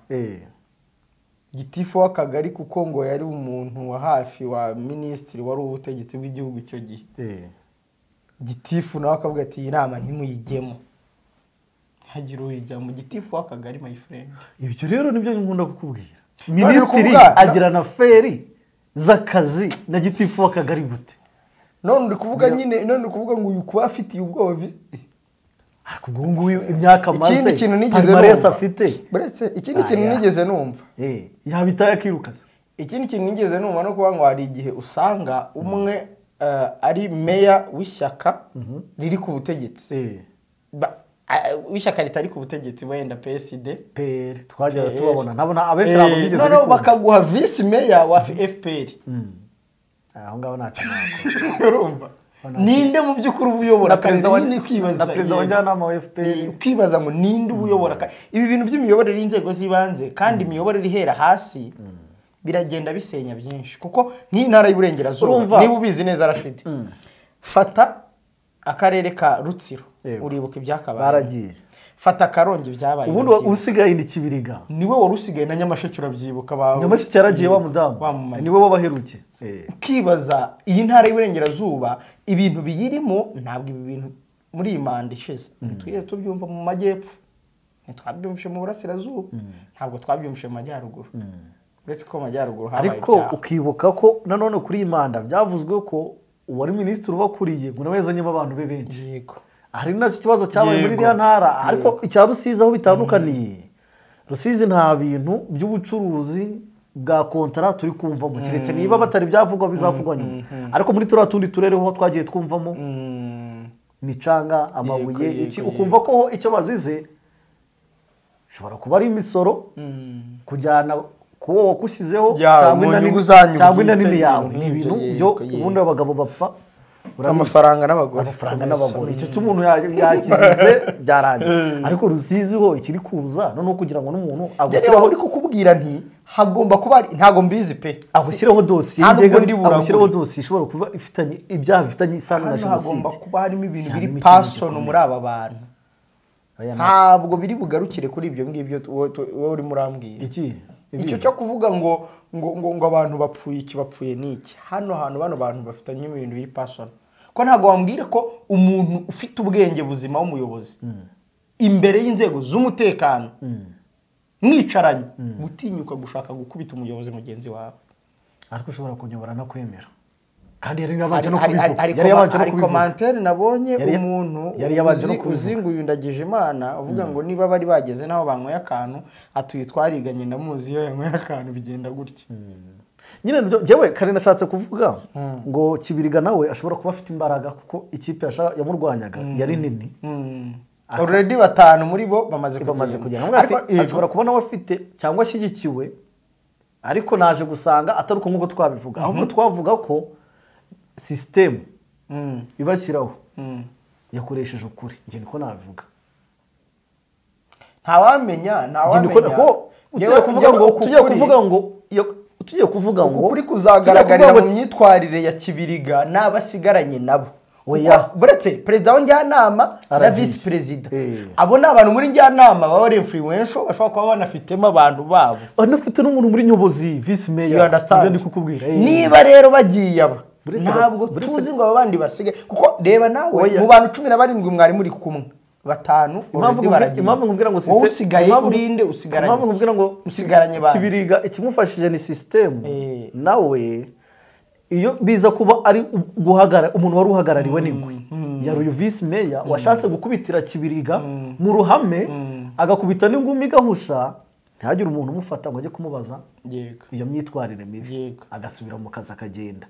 gitifu w'akagari kuko ngo yari umuntu wa hafi wa minisitiri wari ubutegetsi bw'igihugu icyo gihe gitifu nawe akavuga ati iyi nama ntimuyigemo hagira uyijya mu gitifu w'akagari my friend ibyo rero nibyo nkunda kukubwira minisitiri agira na feri z'akazi na gitifu w'akagari gute none uri kuvuga nyine none uri kuvuga ngo uyu kuba afitiye ubwoba ariko ubwo nguyu imyaka amaze ikindi kintu nigeze numva afite buretse ikindi kintu nigeze numva yabitaye akirukaza ikindi kintu nigeze numva no kuba ngo hari igihe usanga umwe ari meya w'ishyaka riri ku butegetsi w'ishyaka ritari ku butegetsi wenda PSD twajya tubabona ntabona abenshi ntabwo bigeze no bakaguha vice meya wa FPR aho ngaho ntacyo urumva ninde mu by'ukuri ubuyobora perezida wa njyanama wa FPR ukibaza ngo ninde ubuyobora ibi bintu by'imiyoborere y'inzego z'ibanze kandi imiyoborere ihera hasi biragenda bisenya byinshi kuko nk'intara y'Iburengerazuba niba ubizi neza Rashid fata akarere ka Rutsiro uribuka ibyakabaye baragiye fata Karongi byabaye ubundi usigaye ni Kibiriga niwe wari usigaye na Nyamasheke urabyibuka ba Nyamasheke yaragiye wa mudamu niwe wabaheruke ukibaza iyi ntara y'Iburengerazuba ibintu biyirimo ntabwo ibi bintu muri iyi manda ishize twiye tubyumva mu majyepfo ntitwabyumvishe mu burasirazuba ntabwo twabyumvishe mu majyaruguru uretse ko mu majyaruguru habaye ariko ukibuka ko nanone kuri iyi manda byavuzwe ko uwari minisitiri ubakuriye ngo nawe yazanyemo abantu be benshi yego hari nacyo kibazo cyabaye muri iriya ntara ariko icya Rusizi aho bitandukaniye Rusizi nta bintu by'ubucuruzi bwa kontara turi kumvamo keretse niba batari byavugwa bizavugwa nyuma ariko muri turiya tundi turere ho twagiye twumvamo micanga amabuye iki ukumva ko icyo bazize shobora kuba ari imisoro kujyana kuwo wakushyizeho cyangwa inani yawe ni ibintu byo ubundi abagabo bapfa amafaranga n'abagore icyo cy'umuntu yakizize byarangiye ariko Rusizi ho ikiri kuza noneho kugira ngo n'umuntu agushyiraho ariko kubwira nti hagomba kuba ntago mbizi pe agushyiraho dosiye agushyiraho dosiye ishobora kuba ifitanye ibyaha bifitanye isano na jenoside hagomba kuba harimo ibintu biri personal muri aba bantu ntabwo biri bugarukire kuri ibyo ngibyo wowe uri murambwira icyo cyo kuvuga ngo abantu bapfuye iki bapfuye niki hano bano bantu bafitanye ibintu biri personal ko ntago wambwire ko umuntu ufite ubwenge buzima w'umuyobozi imbere y'inzego z'umutekano mwicaranye gutinyuka gushaka gukubita umuyobozi mugenzi wawe ariko ushobora kunyobora no kwemera kandi yari yabanje no kubivuga ari commentaire nabonye umuntu uzinguye ndagije Imana uvuga ngo niba bari bageze naho banyweye akantu atuye twariganye ndamuzi yo yanyweye akantu bigenda gutya nyine jewe kare nashatse kuvuga ngo Kibiriga nawe ashobora kuba afite imbaraga kuko ikipe yamurwanyaga yari nini already batanu muri bo bamaze kugenda ariko ashobora kuba nawe afite cyangwa ashyigikiwe ariko naje gusanga atari uko nk'uko twabivuga ahubwo twavuga ko system ibashyiraho yakoresheje ukuri nge niko nabivuga ntawamenya tugiye kuvuga ngo ukuri kuzagaragarira mu myitwarire ya Kibiriga n'abasigaranye nabo buretse perezida w'Injyanama na vice perezida abo ni abantu muri Njyanama baba ari influential bashobora kuba banafitemo abantu babo banafite n'umuntu muri nyobozi vice mayor ndi kukubwira niba rero bagiye aba ntabwo tuzi ngo abandi basige kuko reba nawe mu bantu 17 mwari muri kumwe batanu already baragiye impamvu ngubwira ngo system usigaye urinde usigaranye impamvu ngubwira ngo usigaranye ba Kibiriga ikimufashije ni system nawe iyo biza kuba ari guhagara umuntu wari uhagarariwe n'ingwe yari uyu vice mayor washatse gukubitira Kibiriga mu ruhame agakubita n'ingumi gahusha ntihagire umuntu umufata ngo ajye kumubaza iyo myitwarire mibi agasubira mu kazi akagenda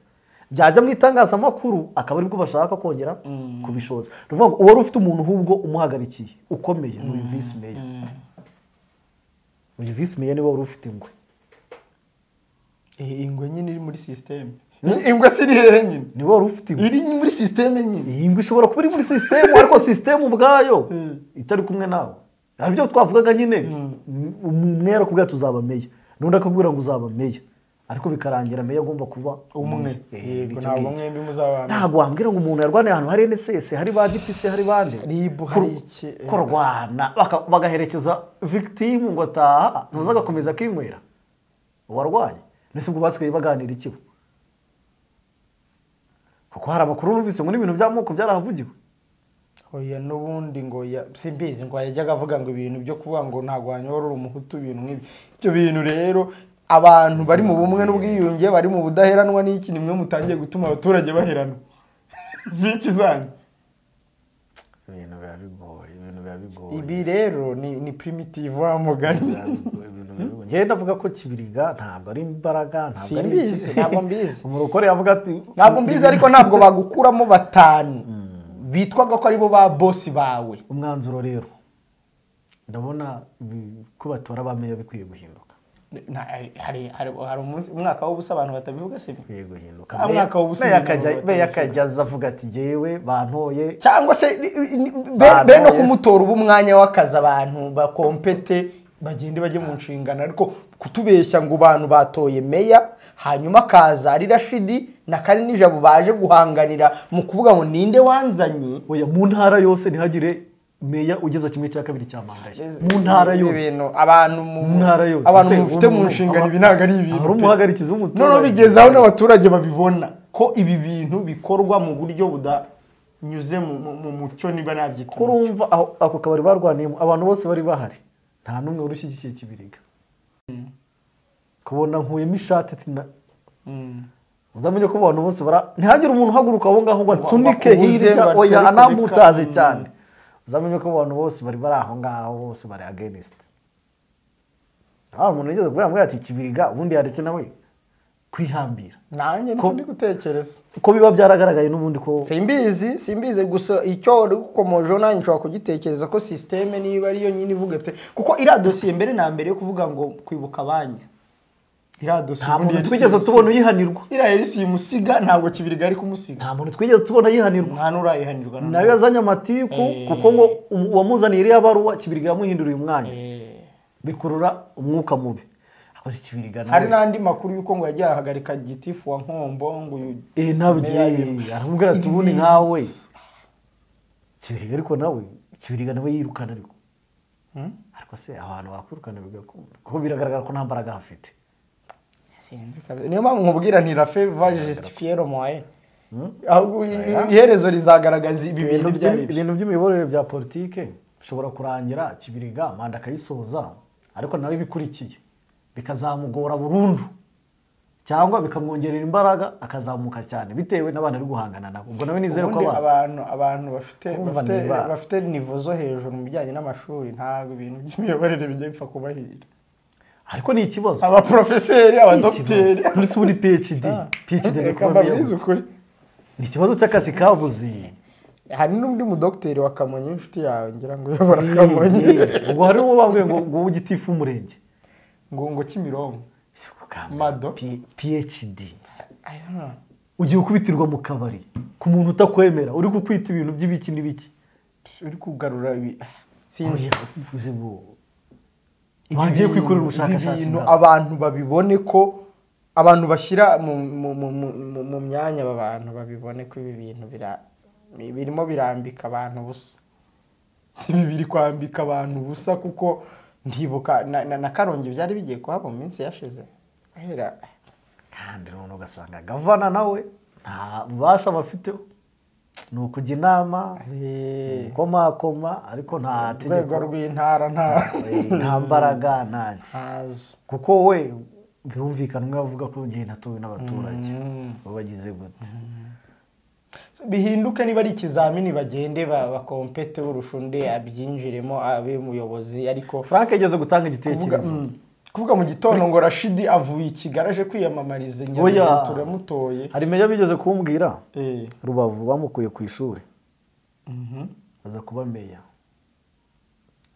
byajya mu itangazamakuru akaba aribwo bashaka kongera kubishoza ruvuga ngo uwari ufite umuntu ahubwo umuhagarikiye ukomeye n'uyu vice mayor uyu vice mayor niwe wari ufite ingwe ingwe nyine iri muri system ingwe siri hehe nyine niwe wari ufite ingwe iri muri system nyine ingwe ishobora kuba iri muri system ariko system ubwayo itari kumwe nawe aribyo twavugaga nyine umwera kubwa tuzaba meya nundi akubwira ngo uzaba meya ariko bikarangira meya agomba kuba umwe yego ntabwo mwembi muzabana ntabwo wambwira ngo umuntu yarwaniye ahantu hari NSS hari ba DPC hari bande ribu hari iki korwana bagaherekeza victim ngo ataha nuza gakomeza kwinywera warwaye nese ngo basigaye baganira ikibo kuko hari amakuru numvise ngo n'ibintu by'amoko byarahavugiwe oya nubundi ngo simbizi ngo yajyaga avuga ngo ibintu byo kuvuga ngo ntabwo wanyorora umuhutu ibintu nk'ibi ibyo bintu rero abantu bari mu bumwe n'ubwiyunge bari mu budaheranwa n'iki nimwe mutangiye gutuma abaturage baherana vipi zanyu ibintu bigoye ibi rero ni primitive wa mugani ngiye ndavuga ko Kibiriga ntabwo ari imbaraga ntabwo mbizi umurokore yavuga ati ntabwo mbizi ariko ntabwo bagukuramo batanu bitwaga ko aribo ba boss bawe umwanzuro rero ndabona ko batora bameya bikwiye guhinduka hari umwaka w'ubusa abantu batabivuga se bikwiye guhinduka umwaka w'ubusa yakajya avuga ati jewe bantoye cyangwa se be no kumutora ubumwanya w'akazi abantu bakompete bagende bajye mu nshingano ariko kutubeshya ngo abantu batoye meya hanyuma kaza ari Rashidi na Kari Nijabo baje guhanganira mu kuvuga ngo ninde wanzanye oya mu ntara yose ntihagire meya ugeza kimwe cya kabiri cya manda mu ntara yose abantu mu ntara yose abantu mufite mu nshingano ibi ntago ari ibintu ari umuhagarikizi w'umuturage no bigezaho n'abaturage babibona ko ibi bintu bikorwa mu buryo budanyuze mu mucyo niba nabyita kurumva ako kabari barwaniyemo abantu bose bari bahari nta numwe urushyigikiye Kibiriga kubona nkuyemo ishati tina uzamenye ko abantu bose ntihagire umuntu uhaguruka aho ngaho ngo atsunike hirya oya anamutaze cyane uzamenye ko abantu bose bari aho ngaho bose bari against umuntu yigeze kuvuga ati Kibiriga ubundi yaretse nawe kwihambira nanjye nicyo ndi gutekereza ko biba byaragaragaye n'ubundi ko simbize gusa icyo uri gukomoje nanjye nshobora kugitekereza ko systeme niba ariyo nyine ivuga ate kuko iriya dosiye mbere na mbere yo kuvuga ngo kwibuka abanya iriya dosiye nta muntu twigeze tubona uyihanirwa iriya yari simusiga ntabwo Kibiriga ari kumusiga nta muntu twigeze tubona yihanirwa nta nurayihanirwa nayo yazanye amatiku kuko ngo uwamuzaniye iriya baruwa Kibiriga yamuhinduriye umwanya bikurura umwuka mubi hari n'andi makuru yuko ngo yagiye ahagarika gitifu wa Nkombo ngo ntabyo aramubwira ati ubundi nkawe Kibiriga ariko nawe Kibiriga nawe yirukana ariko se abantu bakwirukana bigakunda kuko biragaragara ko nta mbaraga hafite niyo mpamvu nkubwira nti la fe va justifier le moyen iherezo rizagaragaza ibi bintu ibintu by'imiyoborere bya politike bishobora kurangira Kibiriga manda akayisoza ariko nawe bikurikiye bikazamugora burundu cyangwa bikamwongerera imbaraga akazamuka cyane bitewe n'abana ari guhangana nabo ubwo nawe nizere ko abantu bafite nivo zo hejuru mu bijyanye n'amashuri ntabwo ibintu by'imiyoborere bijya bipfa kubahira ariko ni ikibazo abaprofeseri abadokiteri uretse ubundi PhD ni ikibazo cy'akazi kabuze hari n'undi mudokiteri wa Kamonyi inshuti yawe ngira ngo yobora Kamonyi ubwo hari uwo bambwiye ngo ugitifu umurenge ngo Kimironko mado PhD ugiye kubitirwa mu kabari ku muntu utakwemera uri kukwita ibintu by'ibiki n'ibiki uri kugarura sinzi bagiye kwikorera ubushakashatsi abantu babibone ko abantu bashyira mu myanya abantu babibone ko ibi bintu birimo birambika abantu busa ibi biri kwambika abantu busa kuko ndibuka na Karongi byari bigiye kuhaba mu minsi yashize kandi none ugasanga gavana nawe nta bubasha bafiteho ni ukujya inama komakoma ariko nta tegeko rw'intara nta mbaraga ntazi kuko we birumvikana umwe avuga ko ngiye natowe n'abaturage babagize gute bihinduke niba ari ikizamini bagende bakompete urushunde abyinjiremo abe umuyobozi ariko Frank yageze gutanga igitekerezo kuvuga mu gitondo ngo Rashidi avuye ikigaraje kwiyamamariza nyamara turamutoye hari meya bigeze kumbwira Rubavu bamukuye ku ishuri aza kuba meya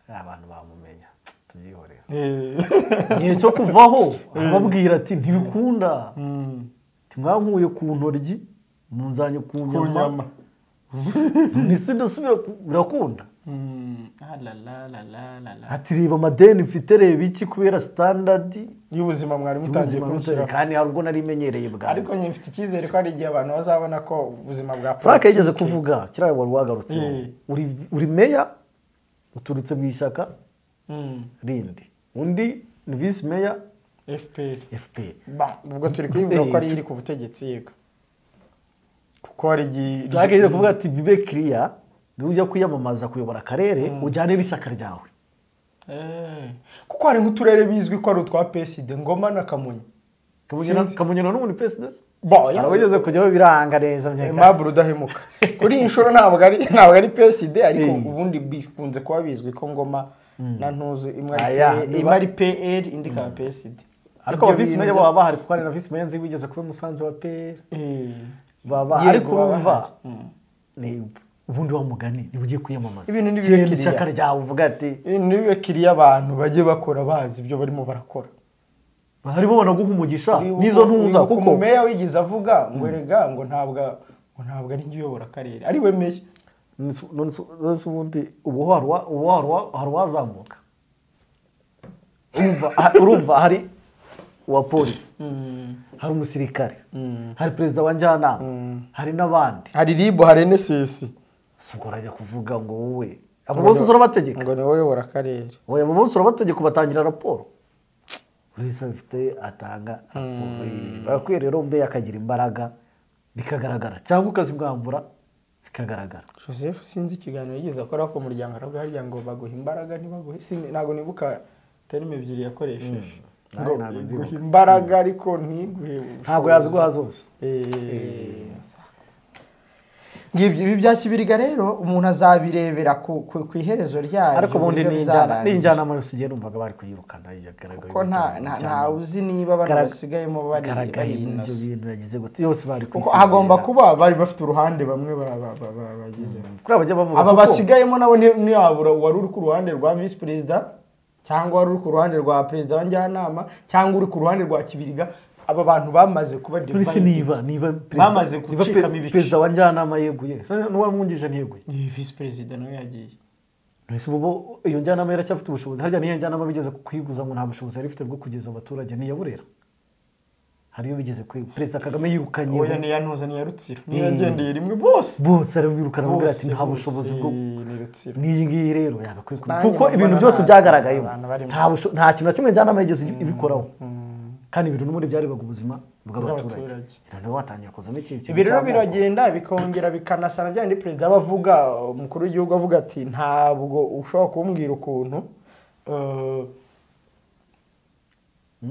abantu bamumenya tubyihorera niyo cyo kuvaho ababwira ati ntibikunda timwankuye ku ntoryi munzanye ku nyama nisi ndasubira birakunda ati reba amadeni mfite reba iki kubera standard y'ubuzima mwari mutangiye kumushyira kandi hari ubwo nari menyereye bwa ariko nyine mfite icyizere ko hari igihe abantu bazabona ko ubuzima bwa Frank yigeze kuvuga kiriya wari wagarutse uri meya uturutse mu ishyaka rindi undi ni vice meya FPR ubwo turi kuyivuga ko ari iri ku butegetsi yego kuko hari igihe kuvuga ati bibe clear niba ujya kwiyamamaza kuyobora akarere ujyane n'ishyaka ryawe kuko hari nk'uturere bizwi ko ari utwa PSD Ngoma na Kamonyi Kamonyi no muri PSD arabageze kujyaho biranga neza Maburu udahemuka kuri inshuro ntabwo ari PSD ariko ubundi bikunze kuba bizwi ko Ngoma na Ntuzi imwe ari PL indi ka PSD ariko abavisi meya baba bahari kuko ari na visi meya nzi bigeze kuba Musanze wa PL baba ariko urumva ni ubundi wa mugani ni ugiye kwiyamamaza ibintu nibibe ishyaka ryawe uvuga ati ibintu nibibe kiriya abantu bagiye bakora bazi ibyo barimo barakora bari babona guha umugisha nizo ntuza kuko meya wigize avuga ngo erega ngo ntabwo ari ngiyobora akarere ari we meya none ubundi ubu hari wazamuka urumva hari uwa polisi hari umusirikare hari perezida wa njyanama hari n'abandi hari ribu hari NSS ubwo urajya kuvuga ngo wowe abo bose urabategeka ngo ni wowe uyobora akarere wowe abo bose urabategeka batangira raporo buri wese afite atanga bakwiye rero mbe akagira imbaraga bikagaragara cyangwa ukazibwambura bikagaragara. Joseph sinzi ikiganiro yigize akora ko muryango arabwo harya ngo baguha imbaraga ntibaguhe ntago nibuka terime ebyiri yakoresheje ngo guha imbaraga ariko ntiguhe ntago yaziguha zose. Ibi bya Kibiriga rero umuntu azabirebera ku iherezo ryayo ariko ubundi n'injyanama yose igiye numvaga bari kuyirukana yagaragaye ko nta uzi niba abantu basigayemo bari ibyo bintu yagize gute yose bari kwisiga hagomba kuba bari bafite uruhande bamwe bagize kuri abajya bavuga aba basigayemo nabo ntiyabura wari uri ku ruhande rwa vice president cyangwa wari uri ku ruhande rwa president wa njyanama cyangwa uri ku ruhande rwa Kibiriga. Aba bantu bamaze kuba divided niba bamaze gucikamo ibice. Perezida wa njyanama yeguye n'uwa mwungije ntiyeguye vice president nawe yagiye nese bo iyo njyanama yaracyafite ubushobozi harya niyo njyanama bigeze kwiguza ngo nta bushobozi yari ifite bwo kugeza abaturage niyaburera hariyo bigeze Perezida Kagame yirukanye oya niyantuza niyarutsira niyagendeye rimwe bose arabirukana bagira ati nta bushobozi bwo niyi ngiyi rero yagakwiye kuko ibintu byose byagaragaye nta kintu kimwe njyanama yigeze ibikoraho kandi ibintu n'ubundi byaribaga ubuzima bw'abaturage rero watangiye kuzamo ikintu ibi rero biragenda bikongera bikanasana byandi perezida bavuga umukuru w'igihugu avuga ati ntabwo ushobora kumbwira ukuntu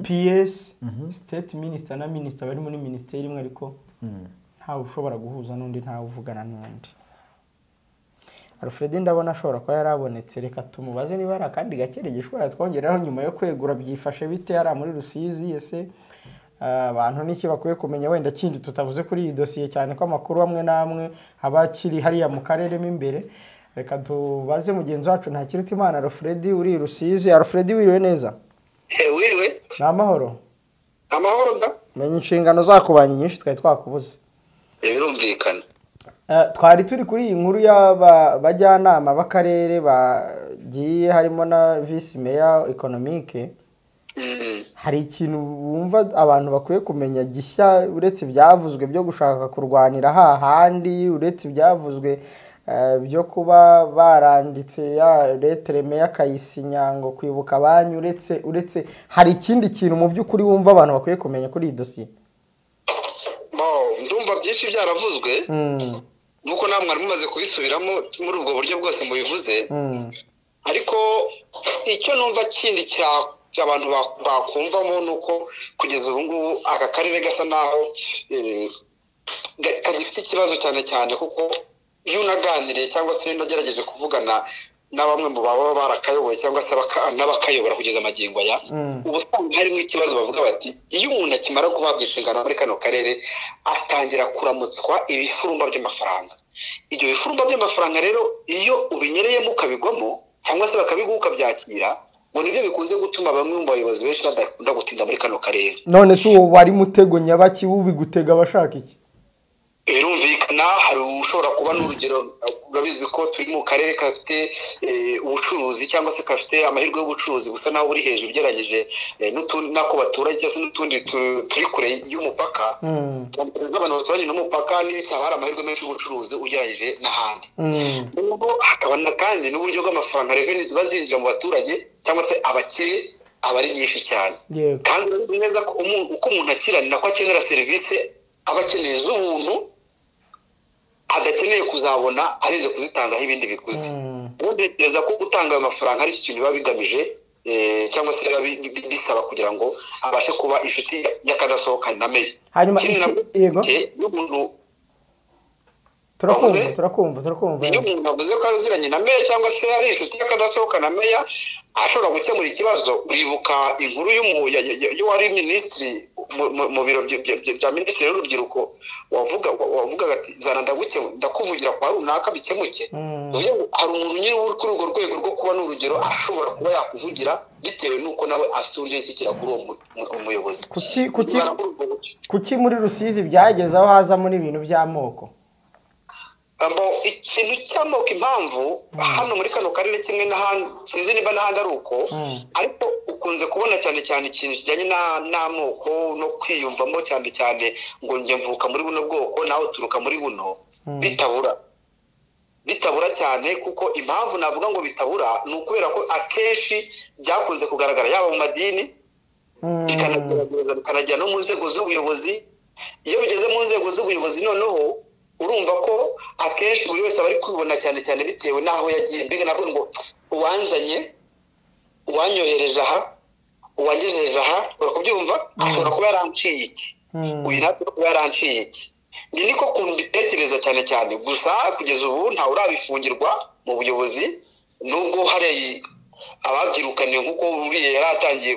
PS state minister na minister bari muri ministeri imwe ariko ntawe ushobora guhuza n'undi ntawe uvugana n'undi. Alfred ndabona ashobora ko yarabonetse reka tumubaze niba ari kandi gakeregeshwa yatwongeraho nyuma yo kwegura byifashe bite ari muri Rusizi ese abantu niki bakwiye kumenya wenda kindi tutavuze kuri iyi dosiye cyane ko amakuru amwe namwe abakiri hariya mu karere imbere. Reka tubaze mugenzi wacu ntakiruta Imana Alfred uri Rusizi. Alfred wiriwe neza? Wiriwe n'amahoro nda menya inshingano zakubanye nyinshi twari twakubuze birumvikana. Twari turi kuri iyi nkuru y'abajyanama b'akarere bagiye harimo na vice mayor economique. Hari ikintu wumva abantu bakwiye kumenya gishya uretse byavuzwe byo gushaka kurwanira hahandi uretse byavuzwe byo kuba baranditse ya lettre mayor akayisinya ngo kwibuka abanyu uretse hari ikindi kintu mu by'ukuri wumva abantu bakwiye kumenya kuri iyi dosiye? Ndumva byinshi byaravuzwe nuko namwe mwari mumaze kubisubiramo muri ubwo buryo bwose mubivuze ariko icyo numva kindi abantu bakumvamo nuko kugeza ubu ngubu aka karere gasa naho kagifite ikibazo cyane kuko iyo unaganiriye cyangwa se unagerageje kuvugana na bamwe mu baba barakayoboye cyangwa se n'abakayobora kugeza amagingo aya ubu usanga harimo ikibazo bavuga bati iyo umuntu akimara guhabwa inshingano muri kano karere atangira kuramutswa ibifurumba by'amafaranga. Ibyo bifurumba by'amafaranga rero iyo ubinyereyemo ukabigwamo cyangwa se bakabiguha ukabyakira ngo nibyo bikunze gutuma bamwe mu bayobozi benshi badakunda gutinda muri kano karere. None se uwo wari mutego nyabaki ubigutega abashaka iki? Birumvikana hari ushobora kuba n'urugero urabizi ko turi mu karere kafite ubucuruzi cyangwa se kafite amahirwe y'ubucuruzi gusa naho buri hejuru ugeragije n'utundi nako baturage cyangwa se n'utundi turi kure y'umupaka. Abantu baturanye n'umupaka n'ibyo hari amahirwe menshi y'ubucuruzi ugerageje n'ahandi. Ubwo hakaba kandi n'uburyo bw'amafaranga revenue ziba zinjira mu baturage cyangwa se abakire aba ari nyinshi cyane. Kandi urabizi neza ko uko umuntu akiranira ko akenera serivisi aba akeneye z'ubuntu adakeneye kuzabona arize kuzitangaho ibindi biguzi. Utekereza ko gutanga amafaranga ari ikintu biba bigamije cyangwa se bisaba kugira ngo abashe kuba inshuti y'akadasohoka na meya. Hanyuma yego turakumva iyo umuntu avuze ko aziranye na meya cyangwa se ari inshuti y'akadasohoka na meya ashobora gukemura ikibazo. Uribuka inkuru y'uwari minisitiri mu biro bya minisitiri w'urubyiruko wavuga ati zana ndakuvugira kwa runaka bikemuke. Hari umuntu nyine uri kuri urwo rwego rwo kuba n'urugero ashobora kuba yakuvugira bitewe n'uko nawe asuriye ikira kuri uwo muyobozi. Kuki muri Rusizi byageze aho hazamo n'ibintu by'amoko? Ikintu cy'amoko impamvu hano muri kano karere kimwe n'ahandi sinzi niba n'ahandi ari uko ariko ukunze twakunze kubona cyane cyane ikintu kijyanye n'amoko no kwiyumvamo cyane cyane ngo njye mvuka muri buno bwoko nawe uturuka muri buno bitabura cyane kuko impamvu navuga ngo bitabura ni ukubera ko akenshi byakunze kugaragara yaba mu madini bikanagera no mu nzego z'ubuyobozi. Iyo bigeze mu nzego z'ubuyobozi noneho urumva ko akenshi buri wese aba ari kwibona cyane cyane bitewe n'aho yagiye. Mbega navuga ngo uwanzanye uwanyohereje aha uwangejeje aha urakubyumva ashobora kuba yaranciye iki uyu natwe kuba yaranciye iki. Njye niko kuntu mbitekereza cyane cyane gusa kugeza ubu ntawe urabifungirwa mu buyobozi nubwo hari ababyirukaniye nk'uko uriya yaratangiye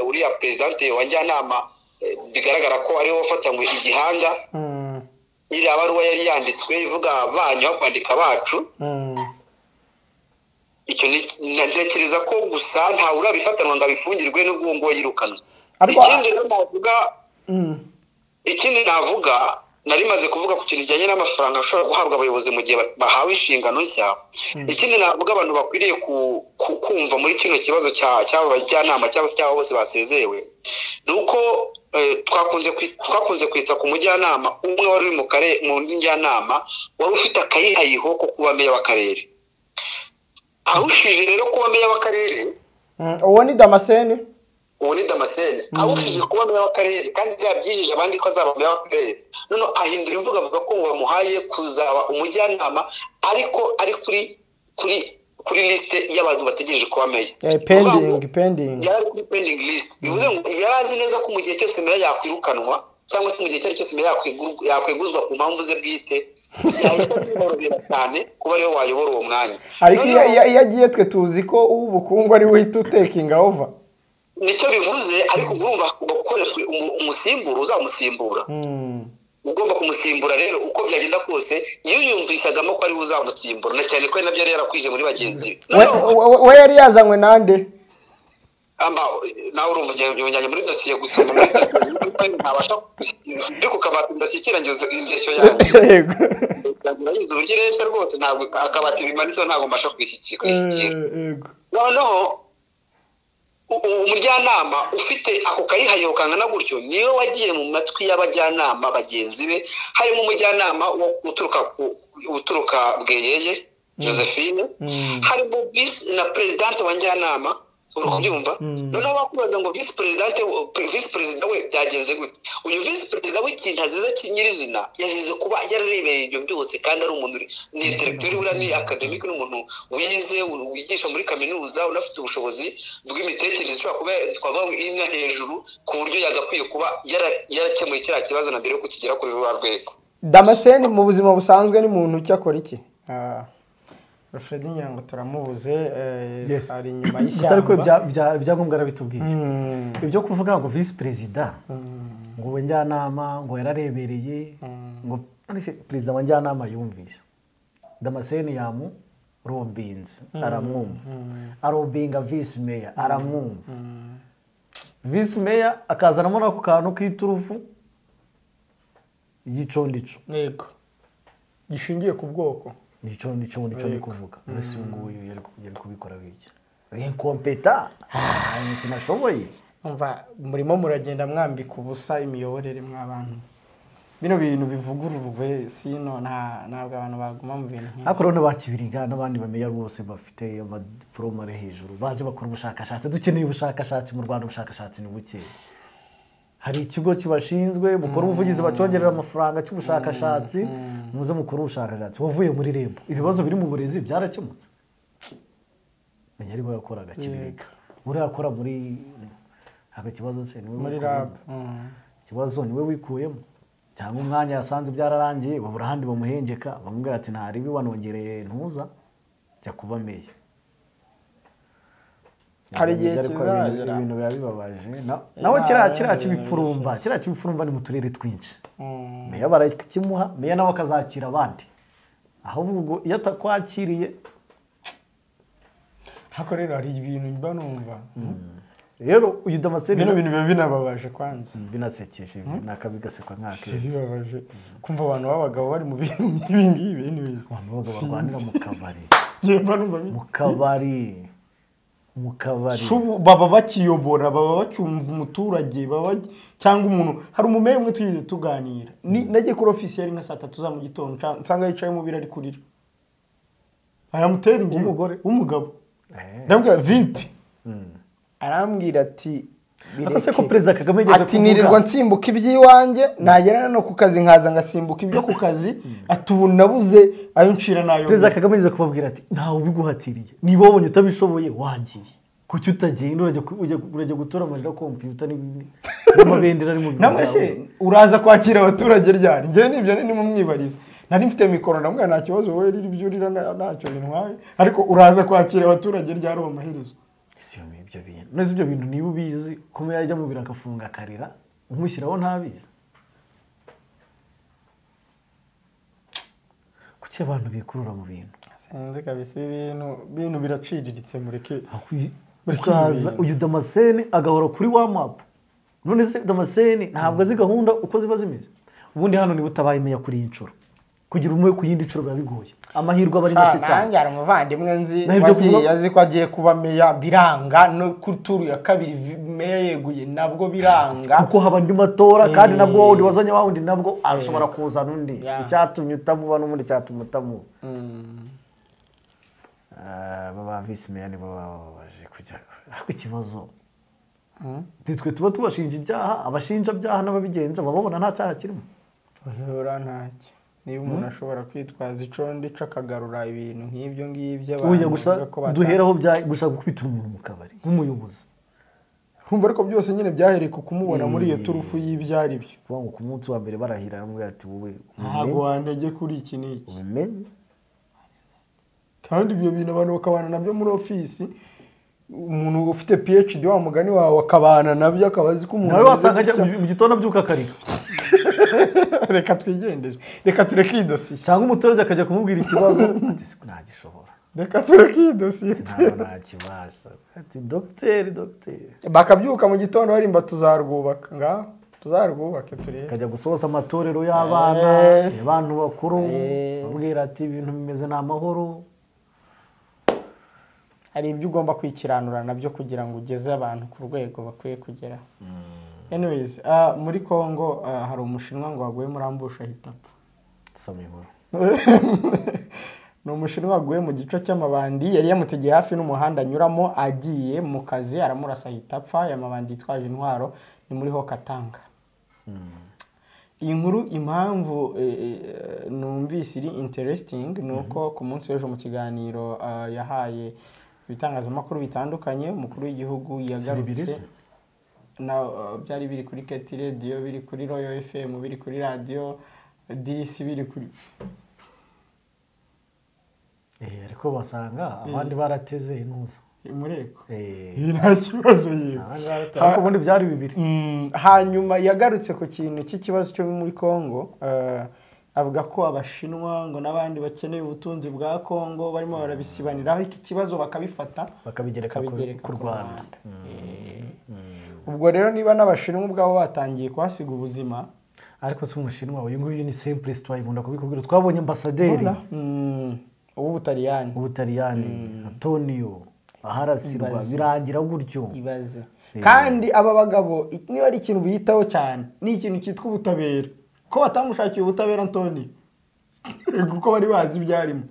uriya presidente wa njyanama bigaragara ko ariwe wafatanywe igihanga iriya baruwa yari yanditswe ivuga banyu aho kwandika bacu. Icyo ntekereza ko gusa ntawe urabifatanwa ngo abifungirwe n'ubwo ngo yirukanwe. Ikindi navuga nari maze kuvuga ku kintu kijyanye n'amafaranga ashobora guhabwa abayobozi mu gihe bahawe inshingano nshya. Ikindi navuga abantu bakwiriye kumva muri kino kibazo cy'abo bajyanama cyangwa se cy'abo bose basezewe ni uko twakunze kwita ku mujyanama umwe wari uri mu njyanama wari ufite akayihayiho ko kuba meya w'akarere. Arushije rero kuba meya w'akarere uwo ni Damascene arushije kuba meya w'akarere kandi yabyijije abandi ko azaba meya w'akarere none ahindura imvuga avuga ko bamuhaye kuzaba umujyanama ariko ari kuri liste y'abantu bategereje kuba meya pending yari kuri pending list. Bivuze ngo yarazi neza ko mu gihe cyose meya yakwirukanwa cyangwa se mu gihe cyose meya yakweguzwa ku mpamvu ze bwite cyane kuba ariwe wayobora uwo mwanya. Ariko iyo agiye twe tuzi ko ubukungu ari we taking over nicyo bivuze. Ariko urumva gukoreshwa umusimbura uzamusimbura ugomba kumusimbura rero uko byagenda kose iyo yumvisagamo ko ari uzamusimbura na cyane ko nabyo yari yarakwije muri bagenzi we yari yazanywe nande nawe uri umujyanye muri dosiye gusoma muri dosiye ntabasha ariko kabati ndashyikirangiza indeshyo yanjye yego ndayizi uburyo rero rwose ntabwo akabati bimanitse ntabwo mbasha kwishyikira yego noneho umujyanama ufite ako kayihayo kangana gutyo niwe wagiye mu matwi y'abajyanama bagenzi be harimo umujyanama uturuka Bweyeye Josephine harimo vice na president wa njyanama urukubyumva noneho bakubaza ngo vice president we byagenze gute. Uyu vice president w'ikintu azize kinyirizina yahize kuba yararebeye ibyo byose kandi ari umuntu ni directeur ura ni academic n'umuntu wize wigisha muri kaminuza unafite ubushobozi bw'imitekerereze ushobora kuba twavuga ina hejuru ku buryo yagakwiye kuba yarakemuye kiriya kibazo na mbere yo kukigera kuri ruba rwego. Damascene mu buzima busanzwe ni muntu cyakora iki Fred nyango turamubuze ari nyuma y'ishyamba ariko byangombwa arabitubwiye ibyo kuvuga ngo vice president ngo we njyanama ngo yararebereye ngo nise president wa njyanama yumvise Damascene yamu rombinze aramwumva arobinga vice mayor aramwumva vice mayor akazanamo nako kantu k'iturufu igicondico yego gishingiye ku bwoko nico ni kuvuga mwese nguyu yari kubikora biki inkompeta ikintu ashoboye umva murimo muragenda mwambika ubusa imiyoborere mw'abantu bino bintu bivugururwe sino ntabwo abantu baguma mu bintu ariko rero bakibiriga n'abandi bameya bose bafite amadiploma ari hejuru bazi bakora ubushakashatsi dukeneye ubushakashatsi mu Rwanda ubushakashatsi ni buke hari ikigo kibashinzwe mukora ubuvugizi bacongerera amafaranga cy'ubushakashatsi muze mukora ubushakashatsi wavuye muri REB ibibazo biri mu burezi byarakemutse menya ari bakoraga kibireka uri akora muri haba kibazo se ni muri RAB kibazo niwe wikuyemo cyangwa umwanya yasanze byararangiye babura handi bamuhengeka bamubwira ati nta ribi wanongereye ntuza jya kuba meya hari igihe kizagera ibintu bibabaje naho kiriya kibipfurumba ni mu turere twinshi meya barakimuha meya nawe akazakira abandi ahubwo iyo atakwakiriye hako rero hari ibintu mba numva rero uyu Damascene bino bintu biba binababaje kwanza binasekeje nakabigasekwa nk'akezi bibabaje kumva abantu b'abagabo bari mu bintu nk'ibingibi abantu b'abagabo barwanira mu kabari yemba numva mu kabari mu kabari baba bakiyobora baba bacyumva umuturage baba cyangwa umuntu hari umumeye umwe tugize tuganira nagiye kuri office yari nka 3 za mu gitondo nsanga yicaye mu birari kurira ayamutera ingiye umugabo ndambwira vipi arambwira ati akase ko Perezida Kagame yageze ati nirirwa nsimbuka iby'iwanjye nagerana no ku kazi nkaza ngasimbuka ibyo ku kazi ati ubu nabuze ayo ncira nayo Perezida Kagame yageze kubabwira ati ntawe ubiguhatiriye niba wabonye utabishoboye wagiye kuki utagenda urajya gutora amarira computer n'amabendera ari mu bigo namase uraza kwakira abaturage ryari ngiye nibyo ni mu mwibariza nari mfite mikoro ndamwe nta kibazo wowe riri byurira ntacyo bintwaye ariko uraza kwakira abaturage ryari mu maherezo siyo ibyo bintu nese ibyo bintu niba ubizi kuma yajya mu biro akafunga akarira umushyiraho ntabizi kuki abantu bikurura mu bintu sinzi kabisa ibintu biraciriritse mureke ukaza uyu Damascene agahora kuri wa map none se Damascene ntabwo azi gahunda uko ziba zimeze ubundi hano niba utabayimenya kuri iyi nshuro kugira umwe ku yindi nshuro bigoye amahirwe abari make cyane nanjye ari umuvandimwe nzi wagiye yazi ko agiye kuba meya biranga no kuturu ya kabiri meya yeguye nabwo biranga kuko haba ndi matora kandi nabwo wundi wazanye wundi nabwo ashobora kuzana undi icyatumye utamuba n'umundi cyatumye utamuba baba vice meya nibo babaje kujya ariko ikibazo nitwe tuba tubashinja ibyaha abashinja byaha n'ababigenza babona nta cyaha kirimo uhora ntacyo niba umuntu ashobora kwitwaza icondo akagarura ibintu nk'ibyo ngibyo abantu duheraho gushaka gukubita umuntu mu kabari nk'umuyobozi kumva ariko byose nyine byahereye ku kumubona muri iyo turufu y'ibyari byo kuvuga ngo ku munsi wa mbere barahira aramubwira ati wowe ntabwo wantege kuri iki n'iki ubimenye kandi ibyo bintu abantu bakabana nabyo muri ofisi umuntu ufite PhD wa mugani wawe akabana nabyo akabazi ko umuntu nawe wasanga mu gitondo abyuka karira reka twigendere reka tureke iyi dosiye cyangwa umuturage akajya kumubwira ikibazo ati siko ntagishobora reka tureke iyi dosiye nta kibasha ati dogiteri bakabyuka mu gitondo barimba tuzarwubaka ngaho tuzarwubake turebe akajya gusohoza amatorero y'abana abantu bakuru babwira ati ibintu bimeze n'amahoro hari ibyo ugomba kwikiranura nabyo kugira ngo ugeze abantu ku rwego bakwiye kugera anyways muri Kongo hari umushinwa ngo waguye muri ambusha ahita apfa soma inkuru ni umushinwa waguye mu gice cy'amabandi yari yamutegeye hafi n'umuhanda anyuramo agiye mu kazi aramurasa ahita apfa aya mabandi yitwaje intwaro ni muri ho Katanga iyi nkuru impamvu numvise iri interesting nuko ku munsi w'ejo mu kiganiro yahaye ibitangazamakuru bitandukanye umukuru w'igihugu yagarutse byari biri kuri Keti Radio biri kuri Royal FM biri kuri radio DC biri kuri ariko basanga abandi barateze intuza mureko nta kibazo yiwe ariko ubundi byari bibiri hanyuma yagarutse ku kintu cy'ikibazo cyo muri Kongo avuga ko abashinwa ngo n'abandi bakeneye ubutunzi bwa Kongo barimo barabisibanira ariko ikibazo bakabifata bakabigereka ku Rwanda ubwo rero niba n'abashinwa ubwabo batangiye kuhasiga ubuzima ariko si umushinwa uyu nguyu ni simple histoire nkunda kubikubwira twabonye ambasaderi ubutaliyani Antonio aharasirwa birangira gutyo ibaze kandi aba bagabo niba ari ikintu biyitaho cyane ni ikintu cyitwa ubutabera ko batamushakiye ubutabera Antonio kuko bari bazi ibyarimo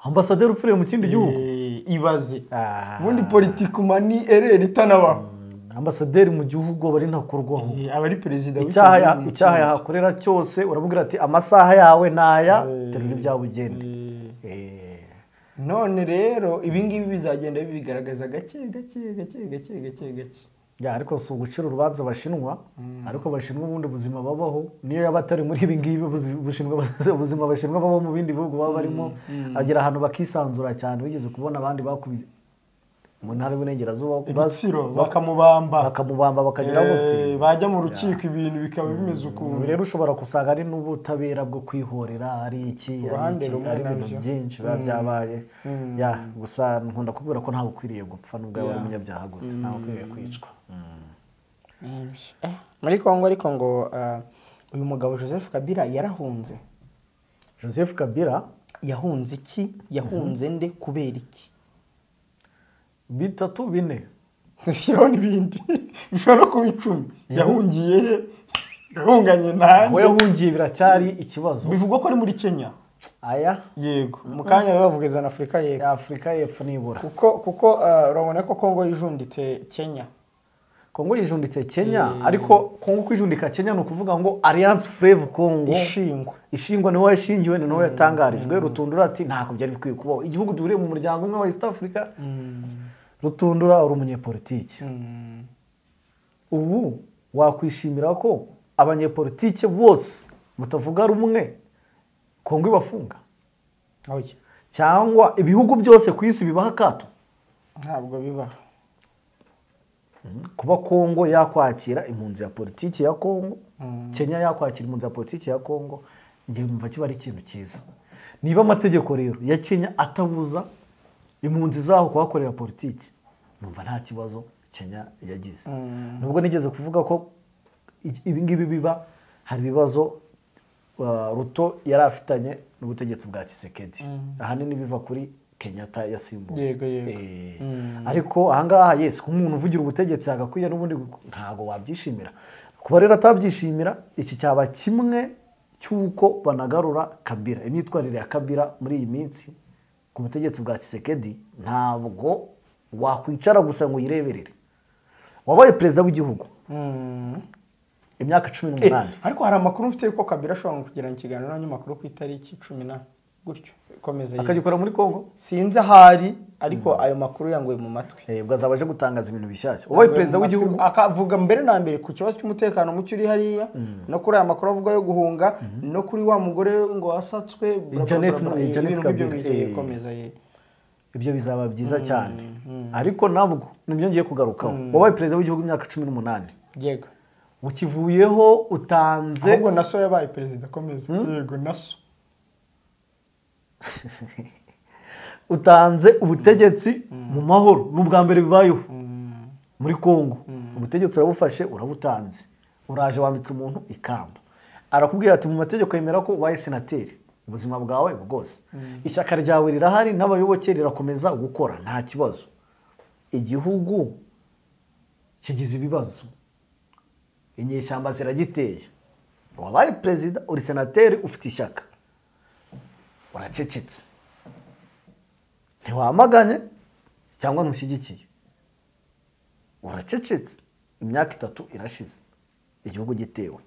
ambasaderi upfiriye mu kindi gihugu ibaze ubundi politikuma ni ereri itanabaho ambasaderi mu gihugu bari ntakorwaho abari perezida icyaha yahakorera cyose urabubwira ati amasaha yawe naya terura ibyabugende none rero ibi ngibi bizagenda bibigaragaza gake ariko si ugucira urubanza abashinwa ariko abashinwa ubundi buzima babaho niyo yaba atari muri ibi ngibi ubuzima abashinwa babaho mu bindi bihugu baba barimo agera ahantu bakisanzura cyane bigeze kubona abandi bakubise mu ntara y'Uburengerazuba bakamubamba bakagira gute bajya mu rukiko ibintu bikaba bimeze ukuntu rero ushobora gusanga ari n'ubutabera bwo kwihorera ari iki ari ibintu byinshi biba byabaye gusa nkunda kubwira ko ntawe ukwiriye gupfa nubwo yaba ari umunyabyaha gute ntawe ukwiriye kwicwa muri Kongo ariko ngo uyu mugabo Joseph Kabila yarahunze Joseph Kabila yahunze iki yahunze nde kubera iki bitatu bine dushyiraho n'ibindi bishobora kuba 10 yahungiye yahunganye nande aho yahungiye biracyari ikibazo bivugwa ko ari muri Kenya aya yego mu kanya bavugeza na Afrika y'Epfo Afrika y'Epfo nibura kuko urabona ko Kongo yijunditse Kenya Kongo yijunditse Kenya ariko Kongo kwijundika Kenya no kuvuga ngo Alliance Fleuve Congo ishingwa niho yashingiwe niho yatangarijwe Rutundura ati ntako byari bikwiye kubaho igihugu duriye mu muryango umwe wa East Africa Rutundura uri umunyepolitiki ubu wakwishimira ko abanyepolitiki bose mutavuga rumwe Kongo ibafunga oya cyangwa ibihugu byose ku isi bibaha kato ntabwo bibaho kuba Kongo yakwakira impunzi ya politiki ya Kongo Kenya yakwakira impunzi ya politiki ya Kongo ngiye mva kiba ari ikintu cyiza niba amategeko rero ya Kenya atabuza impunzi zaho kuhakorera politiki numva nta kibazo Kenya yagize nubwo nigeze kuvuga ko ibi ngibi biba hari ibibazo Ruto yari afitanye n'ubutegetsi bwa Tshisekedi ahanini biva kuri Kenyatta yasimbuye yego ariko ahangaha yes umuntu uvugira ubutegetsi agakwiye n'ubundi ntago wabyishimira kuba rero atabyishimira iki cyaba kimwe cyuko banagarura Kabila imyitwarire ya Kabila muri iyi minsi ku butegetsi bwa Tshisekedi ntabwo wakwicara gusa ngo yireberere wabaye perezida w'igihugu imyaka 18 ariko hari amakuru mfite ko Kabila ashobora kugirana ikiganiro n'abanyamakuru ku itariki 10 gutyo komeza akagikora muri Kongo sinzi ahari ariko ayo makuru yangoye mu matwi ubwo azabaje gutangaza ibintu bishyashya wabaye perezida w'igihugu akavuga mbere na mbere ku kibazo cy'umutekano mucyo uri hariya no kuri aya makuru avuga yo guhunga no kuri wa mugore ngo wasatswe Janet Kabila komeza ibyo bizaba byiza cyane ariko nabwo nibyo ngiye kugarukaho wabaye perezida w'igihugu imyaka 18 yego ukivuyeho utanze ahubwo naso yabaye perezida komeza yego naso utanze ubutegetsi mu mahoro n'ubwa mbere bibayeho muri Kongo ubutegetsi urabufashe urabutanze uraje wambitse umuntu ikamba arakubwira ati mu mategeko yemera ko wabaye senateri ubuzima bwawe bwose ishyaka ryawe rirahari n'abayoboke rirakomeza gukora nta kibazo igihugu kigize ibibazo inyeshyamba ziragiteye wabaye perezida uri senateri ufite ishyaka uracecetse ntiwamaganye cyangwa ntushyigikiye uracecetse imyaka 3 irashize igihugu gitewe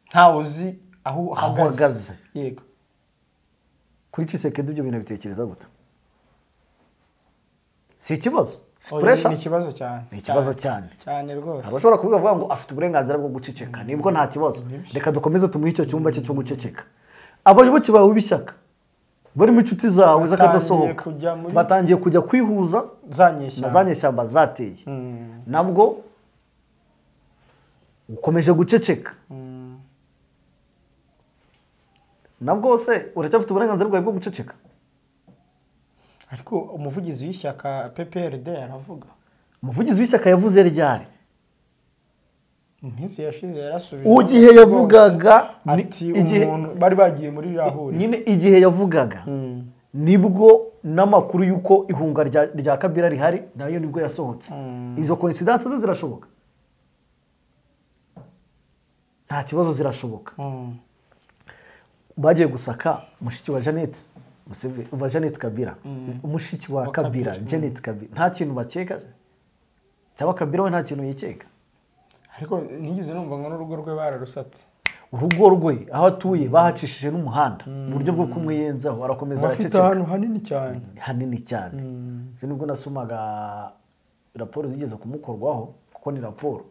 ntawe uzi aho uhagaze yego kuri Tshisekedi ibyo bintu bitekereza gute si ikibazo ni ikibazo cyane ni ikibazo cyane rwose abashobora kuvuga ngo afite uburenganzira bwo guceceka nibwo nta kibazo reka dukomeze tumuhe icyo cyumba cyo guceceka abayoboke bawe b'ishyaka bari mu inshuti zawe zakadasohoka batangiye kujya kwihuza za nyeshyamba zateye nabwo ukomeje guceceka nabwo se uracyafite uburenganzira bwawe bwo guceceka ariko umuvugizi w'ishyaka PPRD aravuga umuvugizi w'ishyaka yavuze ryari iminsi yashize yarasubije igihe yavugaga umuntu bari bagiye muri rahuri nyine igihe yavugaga nibwo n'amakuru yuko ihunga rya Kabila rihari nayo nibwo yasohotse izo coincidence zirashoboka nta kibazo zirashoboka bagiye gusaka mushiki wa Janet Kabila umushiki wa Kabila Janet Kabila nta kintu bakeka cyaba Kabila we nta kintu yikeka ariko nigeze numva ngo n'urugo rwe bararusatse urugo rwe aho atuye bahacishije n'umuhanda mu buryo bwo kumwiyenzaho arakomeza araceceka ahantu hanini cyane nubwo nasomaga raporo zigeze kumukorwaho kuko ni raporo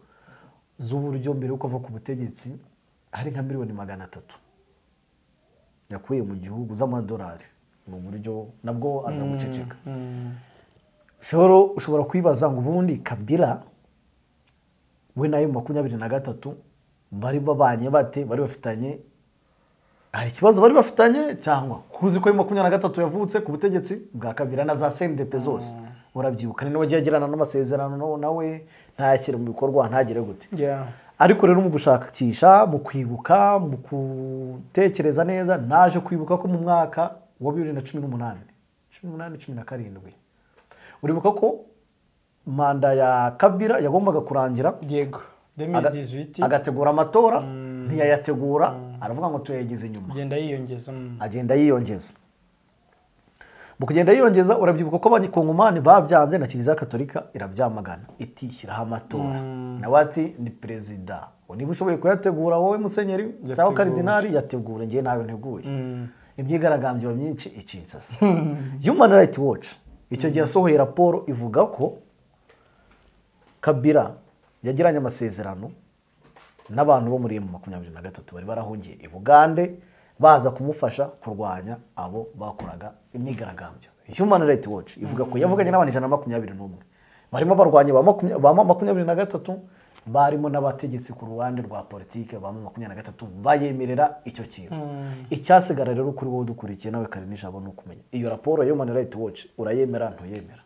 z'uburyo mbere yuko ava ku butegetsi hari nka $300,000 yakuye mu gihugu z'amadolari mu buryo nabwo aza guceceka ushobora kwibaza ngo ubundi Kabila we nayo 23 bari babanye bate bari bafitanye hari ikibazo bari bafitanye cyangwa kuzi ko 23 yavutse ku butegetsi bwa Kabila na za CNDP zose urabyibuka ni wagiye agirana n'amasezerano nawe ntayashyire mu bikorwa ntagire gute ariko rero mu gushakisha mu kwibuka mu gutekereza neza naje kwibuka ko mu mwaka wa 2018 17 uribuka ko manda ya Kabila yagombaga kurangira yego 2018 agategura amatora ntiyayategura aravuga ngo tuyageze inyuma agenda yiyongeza mu kugenda yiyongeza urabyibuka ko abanyikongomani babyanze na Kiliziya Katolika irabyamagana itishyiraho amatora nawe ati ni perezida niba ushoboye kuyategura wowe musenyeri cyangwa karidinari yategura ngiye nayo nteguye imyigaragambyo myinshi icinsasa Human Rights Watch icyo gihe yasohoye raporo ivuga ko Kabila yagiranye amasezerano n'abantu bo muri M23 bari barahungiye i Bugande baza kumufasha kurwanya abo bakoraga imyigaragambyo. Human Rights Watch ivuga ko yavuganye n'abantu 121 barimo barwanya ba 23 barimo n'abategetsi ku ruhande rwa politike ba 23 bayemerera icyo kintu. Icyasigara rero kuri wowe dukurikiye nawe kare nijabo no kumenya iyo raporo ya Human Rights Watch urayemera ntuyemera?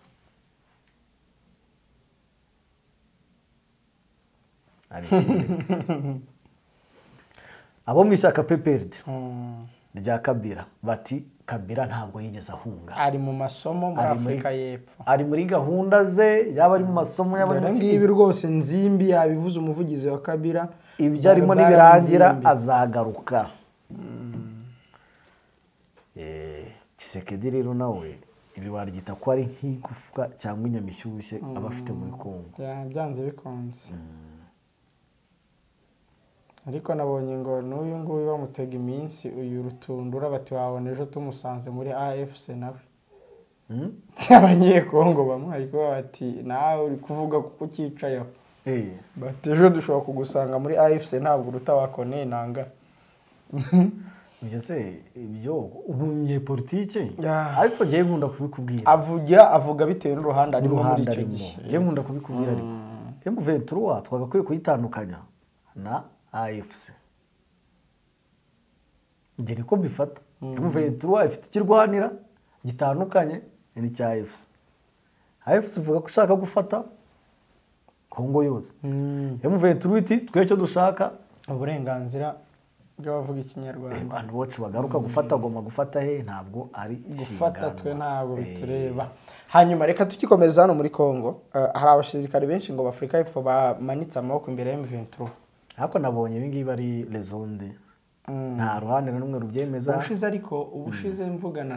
Abo mwishaka PPRD rya Kabila bati Kabila ntabwo yigeze ahunga, ari mu masomo muri Afrika y'Epfo, ari muri gahunda ze, yaba ari mu masomo y'abanyagihugu rwose nzimbi yabivuze umuvugizi wa Kabila ibyo arimo nibirangira azagaruka. Tshisekedi rero nawe ibi warigita ko ari nk'igufwa cyangwa inyamishyushye abafite muri Kongo byanze bikonze. Ariko nabonye ngo n'uyu nguyu bamutega iminsi uyu rutundura bati wabona ejo tumusanze muri AFC nawe. Abanyekongo bamwe ariko bati nawe uri kuvuga kuko ukicayeho. Bati ejo dushobora kugusanga muri AFC ntabwo urutabakoneye nanga. Ibyo ubunye politike ariko ngiye nkunda kubikubwira. Avuga bitewe n'uruhande arimo muri icyo gihe. Ngiye nkunda kubikubwira ariko M23 twagakwiye kuyitandukanya na AFC. Ngiye niko bifata. M23 ifite kirwanira gitandukanye n'icya AFC. AFC ivuga ko ushaka gufata Kongo yose. M23 iti twecyo dushaka uburenganzira bw'abavuga ikinyarwanda. Abantu bose bagaruka gufata goma gufata he ntabwo ari gufata twe ntabwo bitureba. Hanyuma reka tukikomeza hano muri Kongo hari abasirikare benshi ngo Afrika y'Epfo bamanitse amaboko imbere ya M23. Hako nabonye ibingibi bari lezonde. Nta ruhande n'umwe rubyemeza. Ubushize mvugana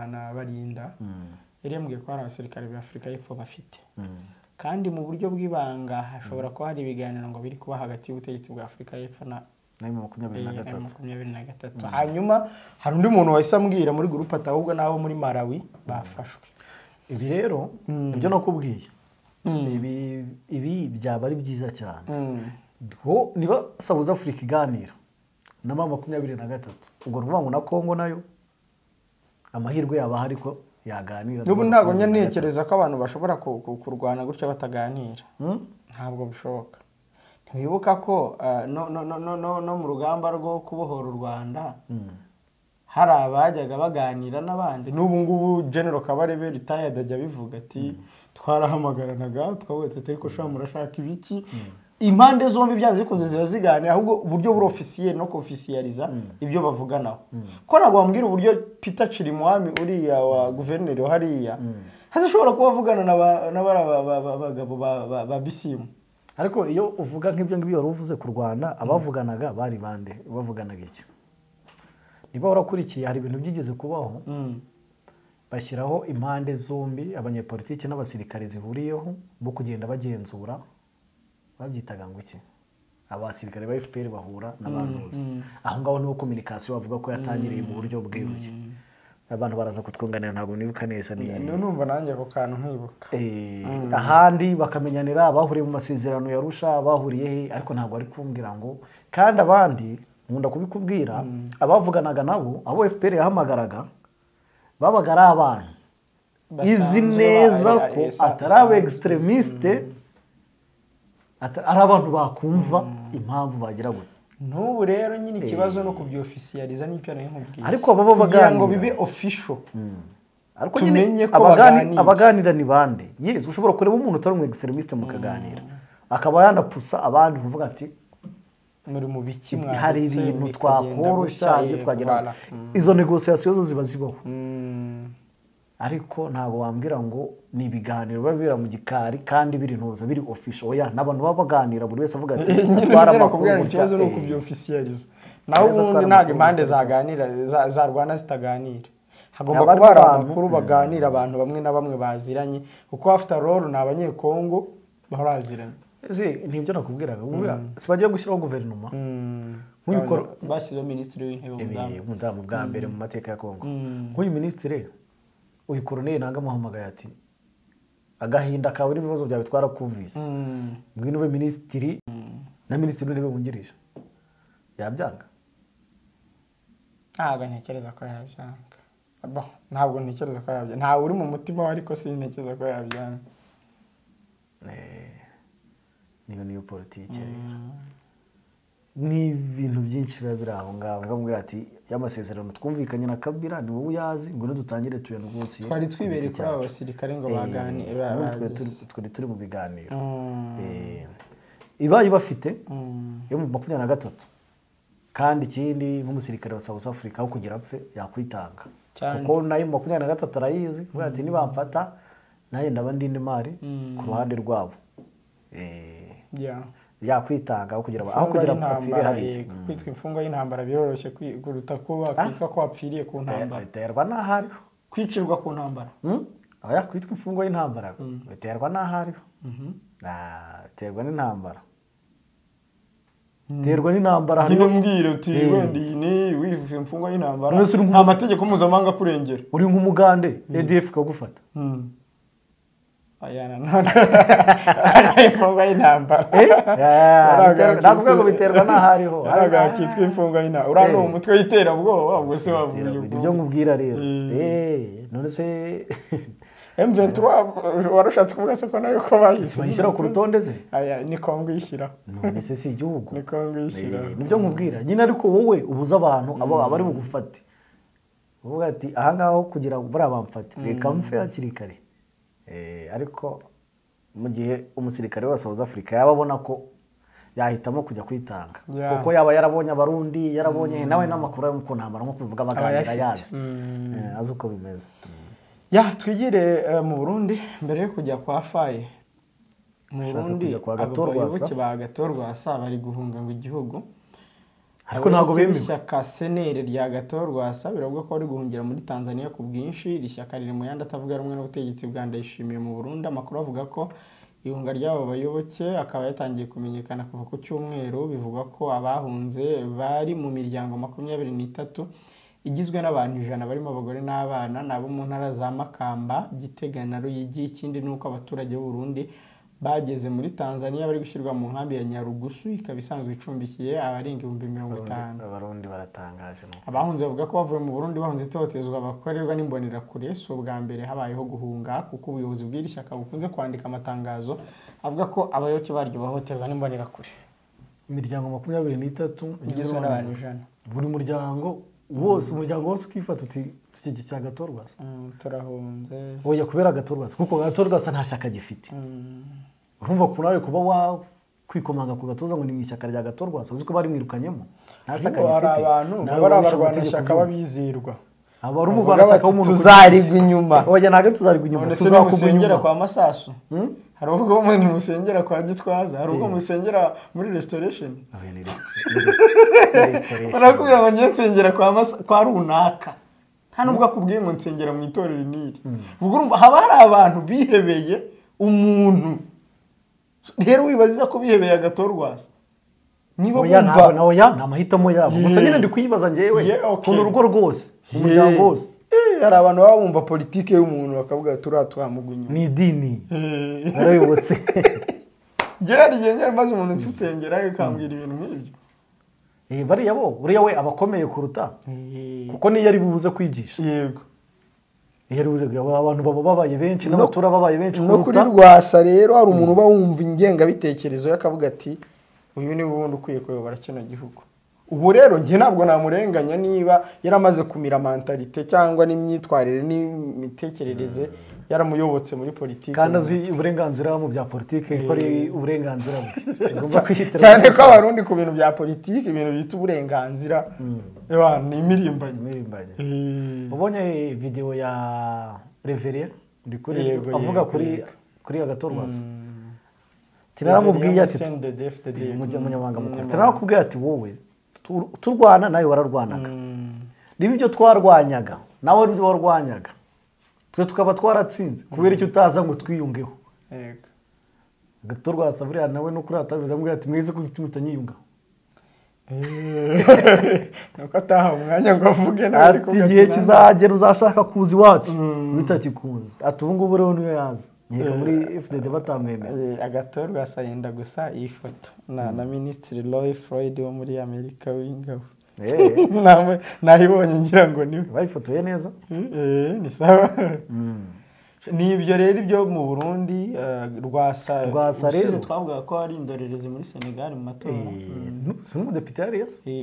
na barinda. Yarembwiye ko hari abasirikare b'Afrika y'Epfo bafite. Kandi mu buryo bw'ibanga hashobora ko hari ibiganiro ngo biri kuba hagati y'ubutegetsi bwa Afrika y'Epfo na M23. Hanyuma hari undi muntu wahise ambwira muri groupe atahubwo nabo muri Malawi bafashwe. Ibi rero ibyo nakubwiye. Ibi byaba ari byiza cyane. Niba South Africa iganira na 23 ubwo ruvuga ngo na Kongo nayo amahirwe yaba hari ko yaganira. N'ubu ntago ntekereza ko abantu bashobora kurwana gutya bataganira. Ntabwo bishoboka. Ntiwibuka ko no mu rugamba rwo kubohora u Rwanda hari abajyaga baganira n'abandi. N'ubu ngubu General Kabarebe retired ajya bivuga ati twarahamagaranaga twabwete ariko sha murashaka ibiki. Impande zombi byanze bikunze ziba ziganira ahubwo uburyo buri officiel no confidentializa ibyo bavuganaho. Ko ntabwo bambwira uburyo Peter Chirimwami uriya wa guverineri hariya hazashobora kuba bavugana n'abagabo ba Bisimu. Ariko iyo uvuga nk'ibyo ngibyo wari uvuze ku Rwanda abavuganaga bari bande bavuganaga iki? Niba urakurikiye hari ibintu byigeze kubaho bashyiraho impande zombi abanyepolitike n'abasirikare zihuriyeho bo kugenda bagenzura babyitaga ngo iki? Abasirikare ba FPR bahura n'abantuzi. Aho ngaho niho communication bavuga ko yatangiriye mu buryo bweruye. Abantu baraza kutwunganira ntabwo nibuka neza ni. Numva nanjye ko kantu nkibuka. Ahandi bakamenyanira abahuriye mu masezerano yarusha bahuriye he ariko ntabwo ari kumbwira ngo kandi abandi nkunda kubikubwira abavuganaga nabo abo FPR yahamagaraga babaga ari abantu izi neza ko atari extremiste ari abantu bakumva impamvu bagira gute. N'ubu rero nyine ikibazo no kubyofficializa n'ibyo nayo nkubwiye. Ariko baba baganira ngo bibe official. Ariko nyine abaganira ni bande? Yes, ushobora kureba umuntu utari mu extremiste mukaganira. Akaba yanapusa abandi kuvuga ati muri mu biki mwa hari ibintu twakoroshya ibyo twagira. Izo negotiation zo ziba zibaho. ariko ntabwo wambwira ngo ni ibiganiro biba bibera mu gikari kandi biri ntuza biri official oya n'abantu baba baganira buri wese avuga ati twara amakuru ikibazo ni ukubyofficializa naho ubundi ntabwo impande zaganira zarwana zitaganira hagomba kuba hari amakuru baganira abantu bamwe na bamwe baziranye kuko after all ni abanyekongo baraziranye ntibyo nakubwiraga si bagiye gushyiraho guverinoma bashyizeho minisitiri w'intebe umudamu bwa mbere mu mateka ya Kongo nk'uyu minisitiri uyu koroneli nanga muhamagaye ati agahinda kawe n'ibibazo byawe twarakumvise ngwino ube minisitiri na minisitiri w'intebe wungirije yabyanga ntabwo ntekereza ko yabyanga ntabwo ntekereza ko yabyanga ntawe uri mu mutima we ariko sintekereza ko yabyanga niyo politiki ni ibintu byinshi biba biri aho ngaho bamubwira ati y'amasezerano twumvikanye na Kabila ni wowe uyazi ngo dutangire tuyanegosiye twari twibereye kuri aba basirikare ngo baganire twari turi mu biganiro ibaye bafite yo mu 23 kandi ikindi nk'umusirikare wa South Africa aho kugira apfe yakwitanga kuko nayo mu 23 arayizi kuvuga ati nibamfata naye ndaba ndinde mari ku ruhande rwabo yakwitanga aho kugira apfire hari kwitwa imfungo y'intambara biroroshye kuruta ko wakwitwa ko wapfiriye ku ntambara biterwa n'ahari kwicirwa ku ntambara aya kwitwa imfungo y'intambara biterwa n'ahari biterwa n'intambara terwa n'intambara nyine mbwira uti wenda ni wivuye imfungo y'intambara nta mategeko mpuzamahanga kurengera uri nk'umugande ADF kagufata ayana none imfungo y'intambara ndavuga ngo biterwa n'ahariho aragakitswe imfungo y'intambara urano umutwe yitera bwoba ubwo se wavuye ibyo nkubwira rero none se M23 warushatse kuvuga se ko nayo ko bayise bayishyira ku rutonde ze aya ni Kongo yishyira none se si igihugu ni Kongo yishyira nibyo nkubwira nyine ariko wowe ubuza abantu abari bugufate uvuga ati aha ngaho kugira ngo bari abamfate reka mfe hakiri kare ariko mu gihe umusirikare wa South Africa yababona ko yahitamo kujya kwitanga kuko yaba yarabonye abarundi yarabonye nawe n'amakuru yo ku ntambara nko kuvuga abaganira yazi azi uko bimeze twigire mu Burundi mbere yo kujya kwa Faye mu Burundi abayoboke ba Gatorwasa bari guhunga ngo igihugu ariko ntago bemewe ishyaka senere rya Gatorwasa biravuga ko bari guhungira muri Tanzania ku bwinshi iri shyaka riri mu yandi atavuga rumwe n'ubutegetsi bwa Ndayishimiye mu Burundi amakuru avuga ko ihunga ry'abo bayoboke akaba yatangiye kumenyekana kuva ku cyumweru bivuga ko abahunze bari mu miryango 23 igizwe n'abantu 100 barimo abagore n'abana nabo mu ntara za Makamba Gitega na Ruyigi ikindi nuko abaturage b'u Burundi bageze muri Tanzania bari gushyirwa mu nkambi ya Nyarugusu ikaba isanzwe icumbikiye abarenga 50,000 abarundi baratangaje abahunze bavuga ko bavuye mu Burundi bahunze itotezwa bakorerwa n'imbonera kure so bwa mbere habayeho guhunga kuko ubuyobozi bw'iri shyaka bukunze kwandika amatangazo avuga ko abayoboke baryo bahoterwa n'imbonera kure imiryango 23 igizwe n'abantu 100 buri muryango wose umuryango wose ukifata uti iki cya Gatorwasa turahunze oya kubera Gatorwasa kuko Gatorwasa nta shyaka gifite urumva ko nawe kuba wa kwikomanga ku gatuza ngo ni mu ishyaka rya Gatorwasa uzi ko bari mwirukanyemo nta shyaka gifite abantu bari abarwana ishyaka babizirwa abari umuvana w'umuntu tuzarigwa inyuma oya ntago tuzarigwa inyuma tuzakusengera kwa Masasu hari ubwo umuntu musengera kwa Gitwaza hari ubwo musengera muri restoration barakubwira ngo ngiye nsengera kwa runaka nta nubwo akubwiye ngo nsengera mu itorero niri ubwo urumva haba hari abantu bihebeye umuntu rero wibaziza ko bihebeye Gatorwasa niba bumva nawe nta mahitamo yabo gusa nyine ndi kuyibaza ngewe kuntu urugo rwose umuryango wose hari abantu baba bumva politike y'umuntu bakavuga turatwamugwa inyuma ni idini narayobotse ngera rigenge maze umuntu nsengera akambwira ibintu nk'ibyo buriya we abakomeye kuruta kuko niyo ari bubuze kwigisha yego Iheruze abantu baba babaye benshi n'abatura babaye benshi kuruta no kuri Rwasa rero hari umuntu uba wumva ingenga bitekerezo yakavuga ati uyu ni bundi ukwiye kuyobora kino gihugu ubu rero nge ntabwo namurenganya niba yaramaze kumira mentalite cyangwa n'imyitwarire n'imitekerereze yaramuyobotse muri politiki kandi azi uburenganzira mu bya politiki ko ari uburenganzira bugomba kwihitira cyane ko abarundi ku bintu bya politiki ibintu bita uburenganzira ni imirimbanye ubonye video Reverie ndi kuri avuga kuri agatorwasa tinaramubwiye ati umunyamabanga mukuru tinarakubwiye ati wowe turwana nayo wararwanaga niba ibyo twarwanyaga nawe ibyo warwanyaga twe tukaba twaratsinze kubera icyo utaza ngo twiyungeho yego agatorwasa buriya nawe no kuri atabiza ambwiye ati mwese ko mutanyiyungaho nuko ataha umwanya ngo avuge nawe ariko igihe kizagera uzashaka kuza iwacu bitakikunze ati ubu ngubu rero niyo yaza nkeka muri FDD batamwemera agatorwasa yenda gusa iyi foto na Minisitiri Roy Floyd wo muri Amerika w'ingabo nayibonye ngira ngo niwe bayifotoye neza ni sawa nibyo rero ibyo mu Burundi Rwasa rero twavuga ko ari indorerezi muri Senegal mu matora si umudepite yari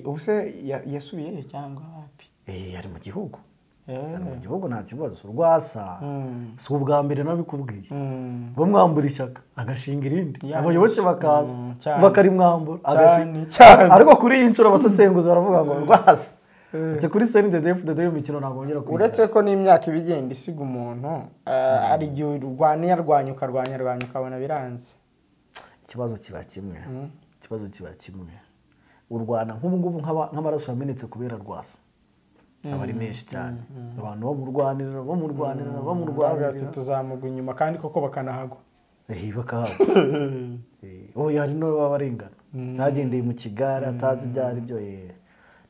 ubuse yasubiye cyangwa wapi ari mu gihugu mu gihugu nta kibazo Rwasa si ubwa mbere nabikubwiye bamwambura ishyaka agashinga irindi abayoboke bakaza bakarimwambura ariko kuri iyi nshuro abasesenguzi baravuga ngo Rwasa ati kuri CNDD-FDD y'imikino nagongera kuri uretse ko n'imyaka ibigenda isiga umuntu ari gihe urwanya ukarwanya ukabona biranze ikibazo kiba kimwe urwana nk'ubu ngubu nk'amaraso yamenetse kubera Rwasa abari menshi cyane abantu bamurwanira tuzamugwa inyuma kandi koko bakanahagwa bakahagwa hari n'uwo baba barengana ntagendeye mu kigare atazi ibyo ari byo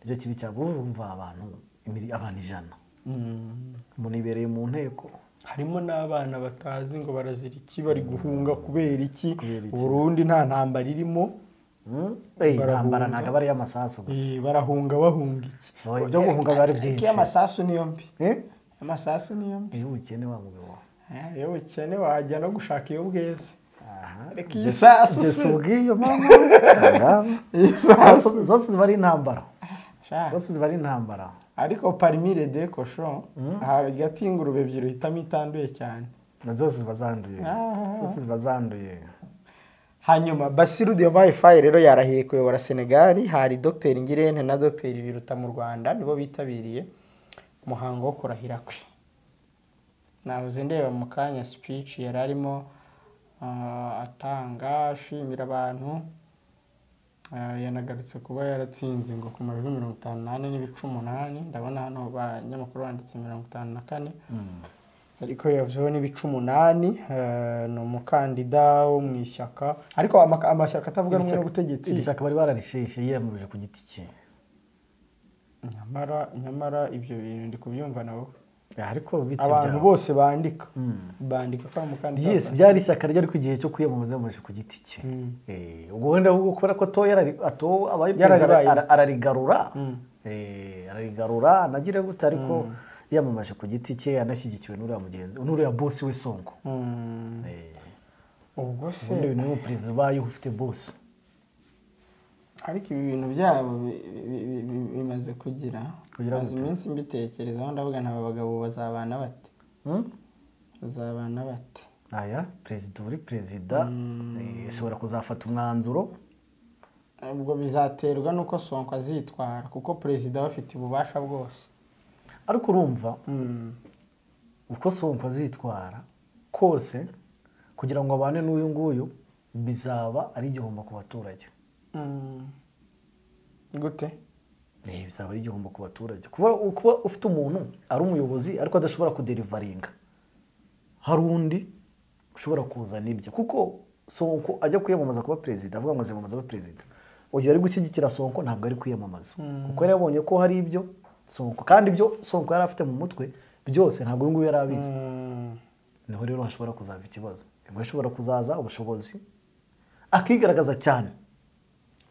nicyo kibi cyabo urumva abantu 100 umuntu ibereye mu nteko harimo n'abana batazi ngo barazira iki bari guhunga kubera iki Burundi nta ntambara irimo intambara ntago bari y'amasasu gusa barahunga bahunga iki ibyo guhunga bari byinshi amasasu niyo mbi amasasu niyo mbi iyo ukene wa mugabo iyo ukene wajya no gushaka iyo bweze reka isasu subwiyo mama zose bari intambara ariko parimire de cochon hagati y'ingurube ebyiri uhitamo itanduye cyane zose bazanduye hanyuma Basiru Diomaye Faye rero yarahiye kuyobora Senegal hari Dr Ngirente na Dr Biruta mu Rwanda nibo bitabiriye umuhango wo kurahira kwe nahoze ndeba mu kanya speech yari arimo atanga ashimira abantu yanagarutse kuba yaratsinze ngo ku majwi 58 n'ibice 8 ndabona hano abanyamakuru banditse 54 ariko yavuze n'ibice 8 no mukandida wo mu ishyaka ariko amashyaka atavuga rumwe n'ubutegetsi ishyaka bari bararisheshe yiyamurije ku giti cye nyamara ibyo bintu ndi kubyumva nabo ariko abantu bose bandika ko umukandida yes byari ishyaka ryari ku gihe cyo kwiyamamaza yamuje ku giti cye ubwo wenda kubera ko ararigarura nagira gute ariko yamamaje ku giti cye yanashyigikiwe n'uriya mugenzi n'uriya boss we Sonko ubwo se ubundi ni umuperezida ubaye ufite boss ariko ibi bintu byabo bimaze kugira iminsi mbitekerezaho ndavuga nta bagabo bazabana bate aya perezida ashobora kuzafata umwanzuro ubwo bizaterwa nuko Sonko azitwara kuko perezida bafite ububasha bwose ariko urumva uko Sonko azitwara kose kugira ngo abane n'uyu nguyu bizaba ari igihombo ku baturage gute bizaba ari igihombo ku baturage kuba ufite umuntu ari umuyobozi ariko adashobora kuderivaringa hari undi ushobora kuzana ibyo kuko Sonko ajya kwiyamamaza kuba perezida avuga ngo aziyamamaza kuba perezida uyu ari gushyigikira Sonko ntabwo ari kwiyamamaza kuko yari yabonye ko hari ibyo Sonko kandi ibyo Sonko yari afite mu mutwe byose ntabwo nguyu yari abizi niho rero hashobora kuzava ikibazo ashobora kuzaza ubushobozi akigaragaza cyane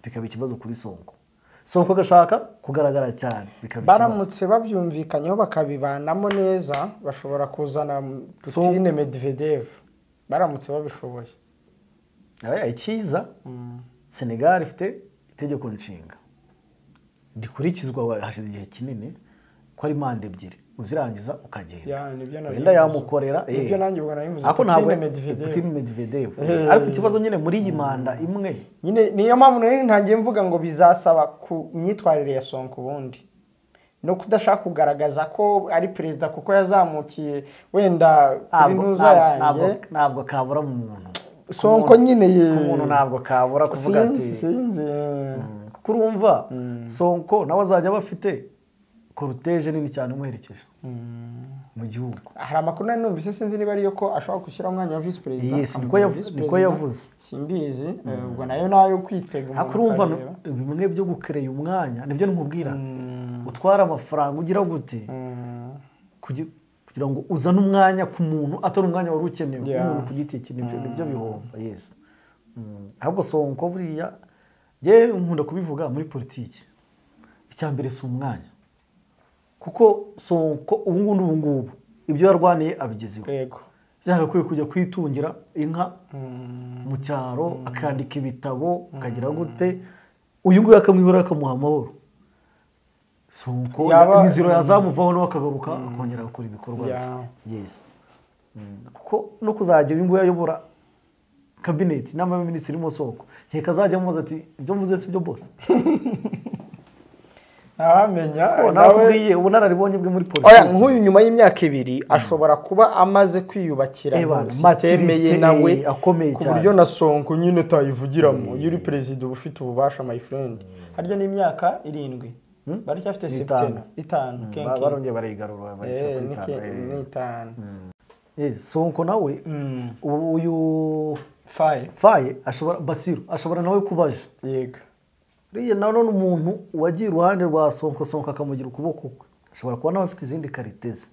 bikaba ikibazo kuri Sonko agashaka kugaragara cyane baramutse babyumvikanyeho bakabibanamo neza bashobora kuzana Putin Medvedev baramutse babishoboye icyiza Senegal ifite itegeko nshinga rikurikizwa hashize igihe kinini ko ari manda ebyiri uzirangiza ukagenda wenda yamukorera ibyo nanjye ubwo nabivuze Putin Medvedev ariko ikibazo nyine muri iyi manda imwe nyine niyo mpamvu ntangiye mvuga ngo bizasaba ku myitwarire ya Sonko ubundi no kudashaka kugaragaza ko ari perezida kuko yazamukiye wenda kuri ntuza yanjye ntabwo kabura mu muntu Sonko nyine umuntu ntabwo kabura kuvuga ati sinzi kuko urumva Sonko nawe azajya bafite cortege nini cyane umuherekeje mu gihugu. Hari amakuru nari numvise sinzi niba ariyo ko ashobora gushyira umwanya wa vice president. Yes, niko yavuze. Simbizi ubwo nayo kwitega umuntu. Akurumva bimwe byo gukereye umwanya nibyo nimubwira. Utwara amafaranga ugira gute kugira ngo uzane umwanya ku muntu atari umwanya wari ukenewe umuntu ku giti cye nibyo bihomba. Yes. Ahubwo Sonko buriya je nkunda kubivuga muri politiki. Icyambere si umwanya. Kuko Sonko ubu ngubu ibyo yarwaniye abigezeho. Yego. Yagakwiye kujya kwitungira inka mu cyaro akandika ibitabo akagira gute uyu nguyu akamwihora akamuha amahoro. Sonko imiziro yazamuvaho no akagaruka akongera gukora ibikorwa bye. Yes. Kuko no kuzagira uyu nguyu ayobora cabinet n'ama minisitiri mo Sonko nkeka azajya mubaza ati ibyo mvuze si byo boss. Nabamenya nawe ubunararibonye bwe muri politiki. Oya nk'uyu nyuma y'imyaka 2 ashobora kuba amaze kwiyubakira systeme ye nawe ku buryo na Sonko nyine tayivugiramo yuri president ufite ububasha my friend. Harya ni imyaka 7 bari cyafite 5 barongeye barigarura bari ni 5. Yes Sonko nawe uyu faye ashobora Basiru ashobora nawe kubaje. Yego. Riye none umuntu wagiye uruhande rwa Sonko akamugira ukuboko ashobora kuba nawe afite izindi kariteze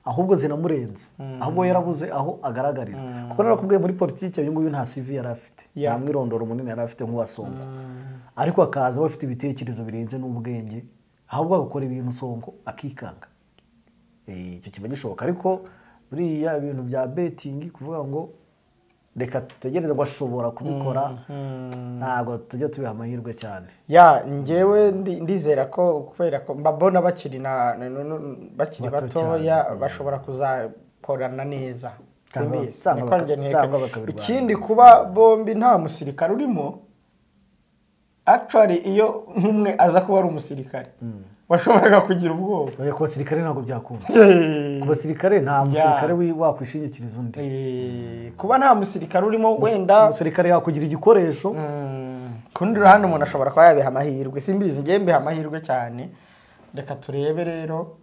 ahubwo zinamurenze ahubwo yarabuze aho agaragarira kuko narakubwiye muri politiki uyu nguyu nta CV yari afite nta mwirondoro munini yari afite nk'uwa Sonko ariko akaza bafite ibitekerezo birenze n'ubwenge ahubwo agakora ibintu Sonko akikanga icyo kiba gishoboka ariko buriya ibintu bya betting kuvuga ngo reka tutegereze ngo ashobora kubikora ntabwo tujya tubiha amahirwe cyane. Njyewe ndizera ko kubera ko mbabona bakiri batoya bashobora kuzakorana neza. Simbizi ikindi kuba bombi nta musirikare urimo actually iyo nk'umwe aza kuba ari umusirikare washoboraga kugira ubwoba. Oya ku basirikare ntabwo byakunda. Ku basirikare nta musirikare wakwishingikiriza undi. Kuba nta musirikare urimo wenda umusirikare yakugira igikoresho. Kundi ruhande umuntu ashobora kuba yabiha amahirwe. Simbizi ngiye mbiha amahirwe cyane. Reka turebe rero.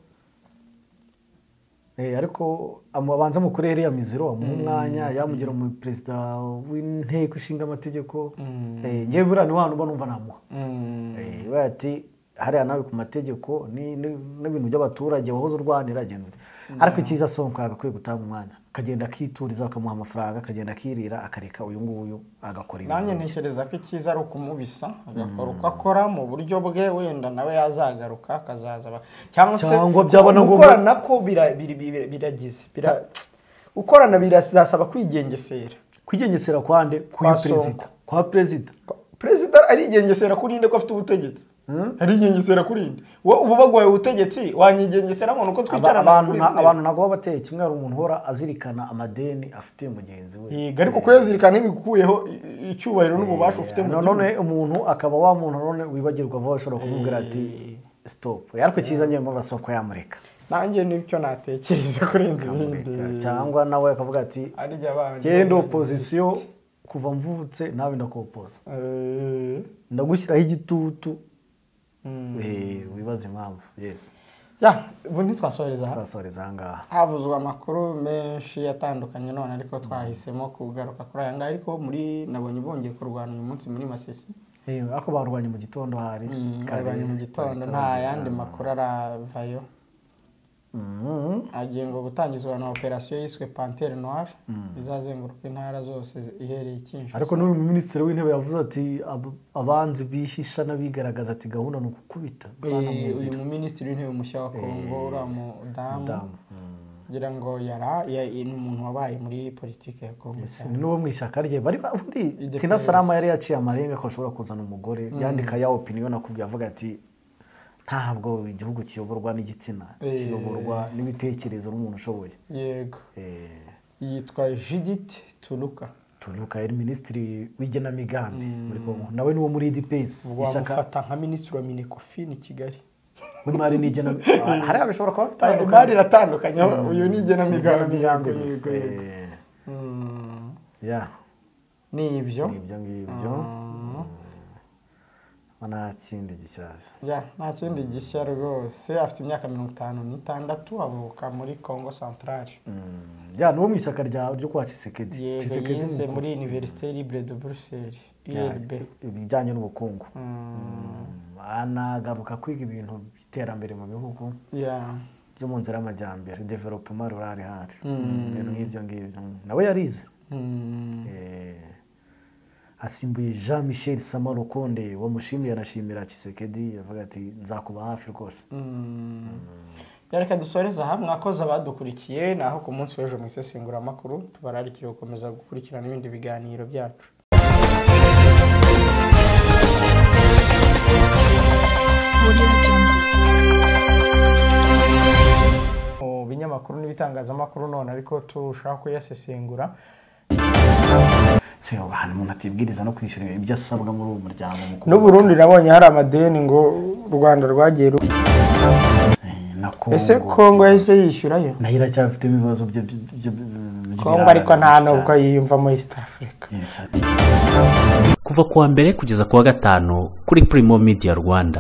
Ariko amubanza mu kurere ya miziro mu mwanya yamugira mu president w'inteko ishinga amategeko. Ngiye burani wano numva namuha. Bati hariya nawe ku mategeko n'ibintu by'abaturage wahoze urwanira agenda ariko ikiza Sonko agakwiye gutanga umwanya akagenda akituriza akamuha amafaranga akagenda akirira akareka uyu nguyu agakora ibintu. Nanjye ntekereza ko ikiza ari ukumubisa agakora uko akora mu buryo bwe wenda nawe yazagaruka akazaza cyangwa se gukorana ko biragize gukorana birazasaba kwigengesera kwande kwa president arigengesera kurinde ko afite ubutegetsi. Arigengesera kurinde ubu bagwaye ubutegetsi wanyigengesera ngo nuko twicarana abantu nago bateye kimwe ari umuntu hora azirikana amadeni afite mugenzi we. Ariko ko yazirikana ibikuyeho icyubahiro n'ububasha ufite mu none umuntu akaba wa muntu none wibagirwa vuba ashobora kumubwira ati stop ariko kizanye mu Sonko yamureka. Nanjye n'icyo natekereza kurenza ibindi cyangwa nawe akavuga ati genda opposition kuva mvutse nawe ndakopoza ndagushyiraho igitutu wibaza impamvu. Yes. Ubu ntitwasoreza ahangaha havuzwe amakuru menshi atandukanye none ariko twahisemo kugaruka kuri aya ngaya ariko muri nabonye bongeye kurwana uyu munsi muri Masisi. Ako barwanye mu gitondo hari barwanye mu gitondo nta yandi makuru aravayo. Agiye ngo gutangizwa na operation yiswe Panthère Noire izazenguruka intara zose ihereye Kinshasa. Ariko n'uyu minisitiri w'intebe yavuze ati abanzi bihisha nabigaragaza ati gahunda no gukubita. Uyu minisitiri w'intebe mushya wa Kongo uramu damu ngira ngo ni umuntu wabaye muri politike ya Kongo. N'uwo mwishaka rye bari undi Tina Salama yari yaciye amarenga ko ashobora kuzana umugore yandika ya opinion nakubwiye avuga ati ntabwo igihugu kiyoborwa n'igitsina kiyoborwa n'ibitekerezo n'umuntu ushoboye. Yego. Yitwa Judith Tuluka yari minisitiri w'igenamigambi muri Kongo nawe niwo muri DPS ishaka nka minisitiri wa Minecofi ni Kigali. w'imari n'igena hari abishobora kuba bitandukanye imari iratandukanye uyu n'igena migambi ya nibyo nta kindi gishyashya nta kindi gishya rwose afite imyaka 56 avuka muri Congo Centrale n'uwo mu ishyaka ryo kwa Tshisekedi yize muri Université Libre de Bruxelles ULB ibijyanye n'ubukungu anagaruka kwiga ibintu by'iterambere mu bihugu byo mu nzira y'amajyambere development rural hari ibintu nk'ibyo nawe yarize asimbuye Jean Michel Samaro Konde wamushimiye anashimira Tshisekedi yavuga ati nzakuba hafi rwose yareka dusoreza hamwe mwakoze abadukurikiye naho ku munsi w'ejo mu isesengura makuru tubararikira gukomeza gukurikirana ibindi biganiro byacu mu binyamakuru n'ibitangazamakuru none ariko tushaka kuyasesengura se abantu umuntu atibwiriza no kwishyura ibyo asabwa muri uwo muryango mukuru n'u Burundi nabonye hari amadeni ngo u Rwanda rwagiye na Kongo ese Kongo yahise yishyurayo nayo iracyafite ibibazo byo Kongo ariko nta nubwo yiyumva muri East Africa kuva kuwa mbere kugeza kuwa gatanu kuri Primo Media Rwanda.